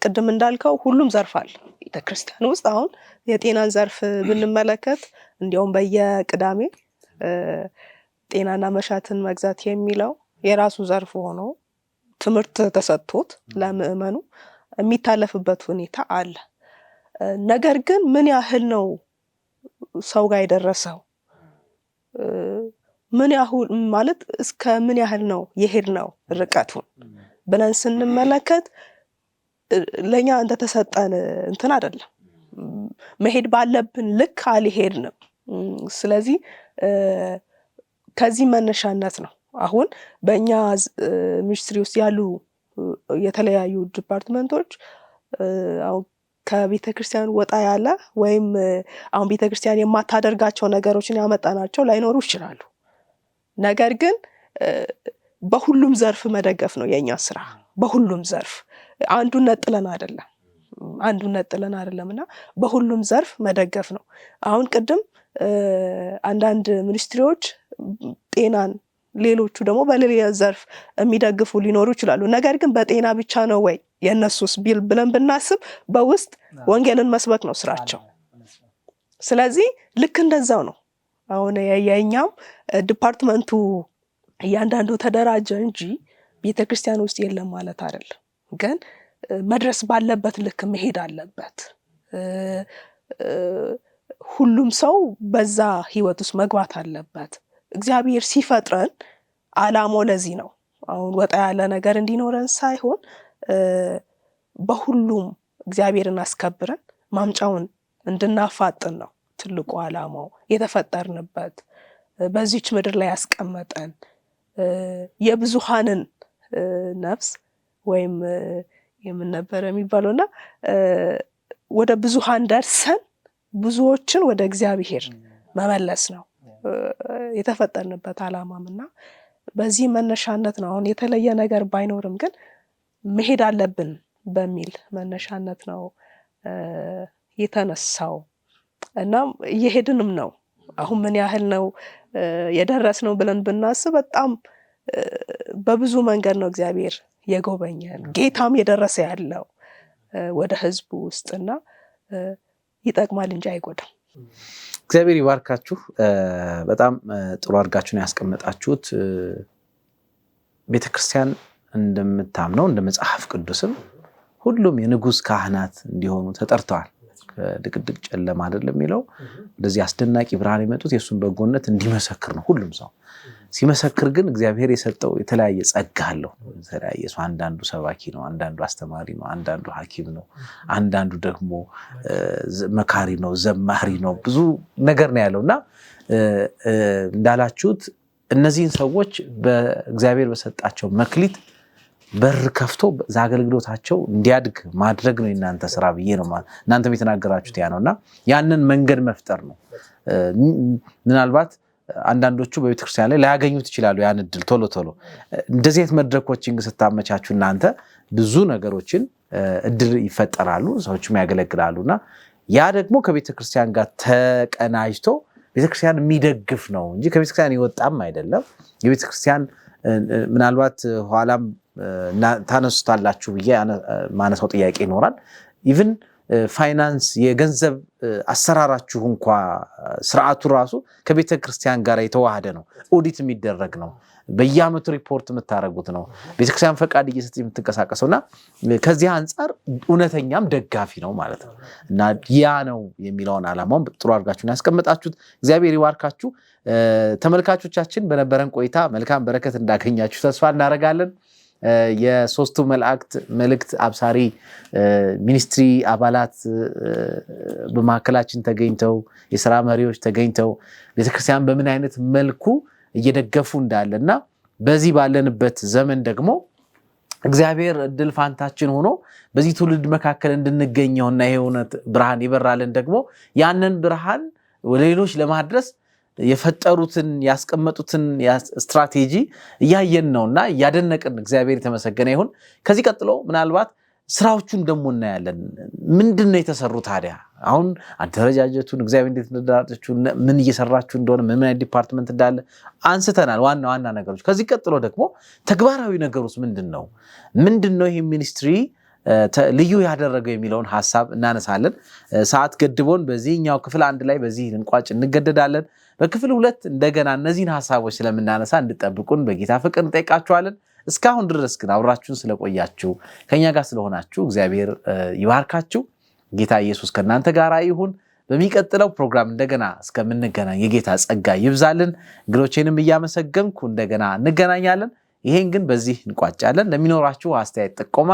ቅድም እንዳልከው ሁሉም ዘርፍ አለ ቤተክርስቲያን ውስጥ። አሁን የጤናን ዘርፍ ብንመለከት እንዲያውም በየቅዳሜ ጤናና መሻትን መግዛት የሚለው የራሱ ዘርፍ ሆኖ ትምህርት ተሰጥቶት ለምእመኑ የሚታለፍበት ሁኔታ አለ። ነገር ግን ምን ያህል ነው ሰው ጋር የደረሰው? ምን ያህል ማለት እስከ ምን ያህል ነው የሄድነው ርቀቱን ብለን ስንመለከት ለኛ እንደተሰጠን እንትን አይደለም፣ መሄድ ባለብን ልክ አልሄድንም። ስለዚህ ከዚህ መነሻነት ነው አሁን በእኛ ሚኒስትሪ ውስጥ ያሉ የተለያዩ ዲፓርትመንቶች አሁን ከቤተክርስቲያን ወጣ ያለ ወይም አሁን ቤተክርስቲያን የማታደርጋቸው ነገሮችን ያመጣናቸው ላይኖሩ ይችላሉ። ነገር ግን በሁሉም ዘርፍ መደገፍ ነው የኛ ስራ። በሁሉም ዘርፍ አንዱን ነጥለን አይደለምና በሁሉም ዘርፍ መደገፍ ነው። አሁን ቅድም አንዳንድ ሚኒስትሪዎች ጤናን፣ ሌሎቹ ደግሞ በሌላ ዘርፍ የሚደግፉ ሊኖሩ ይችላሉ። ነገር ግን በጤና ብቻ ነው ወይ የነሱስ ቢል ብለን ብናስብ በውስጥ ወንጌልን መስበክ ነው ስራቸው። ስለዚህ ልክ እንደዛው ነው። አሁን የኛም ዲፓርትመንቱ እያንዳንዱ ተደራጀ እንጂ ቤተክርስቲያን ውስጥ የለም ማለት አይደለም። ግን መድረስ ባለበት ልክ መሄድ አለበት። ሁሉም ሰው በዛ ህይወት ውስጥ መግባት አለበት። እግዚአብሔር ሲፈጥረን ዓላማው ለዚህ ነው። አሁን ወጣ ያለ ነገር እንዲኖረን ሳይሆን በሁሉም እግዚአብሔርን አስከብረን ማምጫውን እንድናፋጥን ነው ትልቁ ዓላማው። የተፈጠርንበት በዚች ምድር ላይ ያስቀመጠን የብዙሃንን ነፍስ ወይም የምን ነበር የሚባለውና ወደ ብዙሃን ደርሰን ብዙዎችን ወደ እግዚአብሔር መመለስ ነው የተፈጠርንበት ዓላማምና በዚህ መነሻነት ነው። አሁን የተለየ ነገር ባይኖርም ግን መሄድ አለብን በሚል መነሻነት ነው የተነሳው እና እየሄድንም ነው። አሁን ምን ያህል ነው የደረስነው ብለን ብናስብ በጣም በብዙ መንገድ ነው እግዚአብሔር የጎበኘን፣ ጌታም የደረሰ ያለው ወደ ህዝቡ ውስጥና ይጠቅማል እንጂ አይጎዳም። እግዚአብሔር ይባርካችሁ። በጣም ጥሩ አድርጋችሁ ነው ያስቀመጣችሁት። ቤተክርስቲያን እንደምታምነው እንደ መጽሐፍ ቅዱስም ሁሉም የንጉስ ካህናት እንዲሆኑ ተጠርተዋል። ድቅድቅ ጨለማ አይደለም የሚለው እንደዚህ አስደናቂ ብርሃን የመጡት የሱን በጎነት እንዲመሰክር ነው። ሁሉም ሰው ሲመሰክር ግን እግዚአብሔር የሰጠው የተለያየ ጸጋ አለው። የተለያየ ሰው አንዳንዱ ሰባኪ ነው፣ አንዳንዱ አስተማሪ ነው፣ አንዳንዱ ሐኪም ነው፣ አንዳንዱ ደግሞ መካሪ ነው፣ ዘማሪ ነው። ብዙ ነገር ነው ያለውና እንዳላችሁት እነዚህን ሰዎች በእግዚአብሔር በሰጣቸው መክሊት በር ከፍቶ አገልግሎታቸው እንዲያድግ ማድረግ ነው የናንተ ስራ ብዬ ነው። እናንተም የተናገራችሁት ያ ነውና ያንን መንገድ መፍጠር ነው። ምናልባት አንዳንዶቹ በቤተክርስቲያን ላይ ላያገኙት ይችላሉ ያን እድል ቶሎ እንደዚህ አይነት መድረኮችን ስታመቻቹ እናንተ ብዙ ነገሮችን እድል ይፈጠራሉ፣ ሰዎችም ያገለግላሉና ያ ደግሞ ከቤተክርስቲያን ጋር ተቀናጅቶ ቤተክርስቲያን የሚደግፍ ነው እንጂ ከቤተክርስቲያን ይወጣም አይደለም። የቤተክርስቲያን ምናልባት ኋላም ታነሱታላችሁ ብዬ ማነሳው ጥያቄ ይኖራል። ኢቭን ፋይናንስ የገንዘብ አሰራራችሁ እንኳ ስርዓቱ ራሱ ከቤተ ክርስቲያን ጋር የተዋሃደ ነው። ኦዲት የሚደረግ ነው። በየዓመቱ ሪፖርት የምታረጉት ነው። ቤተክርስቲያን ፈቃድ እየሰጠች የምትንቀሳቀሰውና ከዚህ አንፃር እውነተኛም ደጋፊ ነው ማለት ነው እና ያ ነው የሚለውን ዓላማውን ጥሩ አድርጋችሁ ያስቀመጣችሁት። እግዚአብሔር ይባርካችሁ። ተመልካቾቻችን በነበረን ቆይታ መልካም በረከት እንዳገኛችሁ ተስፋ እናደርጋለን። የሶስቱ መላእክት መልእክት አብሳሪ ሚኒስትሪ አባላት በማዕከላችን ተገኝተው የሥራ መሪዎች ተገኝተው ቤተክርስቲያን በምን አይነት መልኩ እየደገፉ እንዳለና በዚህ ባለንበት ዘመን ደግሞ እግዚአብሔር እድል ፋንታችን ሆኖ በዚህ ትውልድ መካከል እንድንገኘውና ይሄ እውነት ብርሃን ይበራልን ደግሞ ያንን ብርሃን ወደ ሌሎች ለማድረስ የፈጠሩትን ያስቀመጡትን ስትራቴጂ እያየን ነውና ያደነቅን እግዚአብሔር የተመሰገነ ይሁን። ከዚህ ቀጥሎ ምናልባት ስራዎቹን ደግሞ እናያለን። ምንድነው የተሰሩ ታዲያ? አሁን አደረጃጀቱን እግዚአብሔር እንዴት እንደዳራችሁ ምን እየሰራችሁ እንደሆነ ምን አይነት ዲፓርትመንት እንዳለ አንስተናል፣ ዋና ነገሮች። ከዚህ ቀጥሎ ደግሞ ተግባራዊ ነገሮች ምንድነው ይሄ ሚኒስትሪ ልዩ ያደረገው የሚለውን ሐሳብ እናነሳለን። ሰዓት ገድቦን በዚህኛው ክፍል 1 ላይ በዚህ እንቋጭ እንገደዳለን። በክፍል 2 እንደገና እነዚህን ሐሳቦች ስለምናነሳ እንድጠብቁን በጌታ ፍቅር እንጠይቃችኋለን። እስካሁን ድረስ ግን አብራችሁን ስለቆያችሁ ከኛ ጋር ስለሆናችሁ እግዚአብሔር ይባርካችሁ። ጌታ ኢየሱስ ከእናንተ ጋር ይሁን። በሚቀጥለው ፕሮግራም እንደገና እስከምንገናኝ የጌታ ጸጋ ይብዛልን። እንግዶቼንም እያመሰገንኩ እንደገና እንገናኛለን። ይሄን ግን በዚህ እንቋጫለን። ለሚኖራችሁ አስተያየት ጥቆማ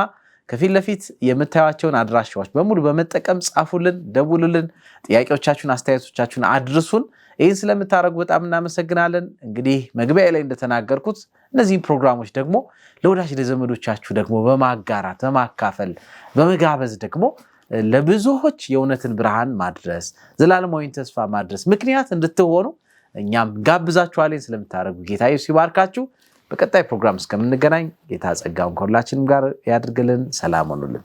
ከፊት ለፊት የምታዩዋቸውን አድራሻዎች በሙሉ በመጠቀም ጻፉልን፣ ደውሉልን፣ ጥያቄዎቻችሁን አስተያየቶቻችሁን አድርሱን። ይህን ስለምታደርጉ በጣም እናመሰግናለን። እንግዲህ መግቢያ ላይ እንደተናገርኩት እነዚህን ፕሮግራሞች ደግሞ ለወዳጅ ለዘመዶቻችሁ ደግሞ በማጋራት በማካፈል በመጋበዝ ደግሞ ለብዙዎች የእውነትን ብርሃን ማድረስ ዘላለማዊን ተስፋ ማድረስ ምክንያት እንድትሆኑ እኛም ጋብዛችኋለን። ስለምታደርጉ ጌታ ኢየሱስ ይባርካችሁ። በቀጣይ ፕሮግራም እስከምንገናኝ ጌታ ጸጋውን ከሁላችንም ጋር ያድርግልን። ሰላም ሁኑልን።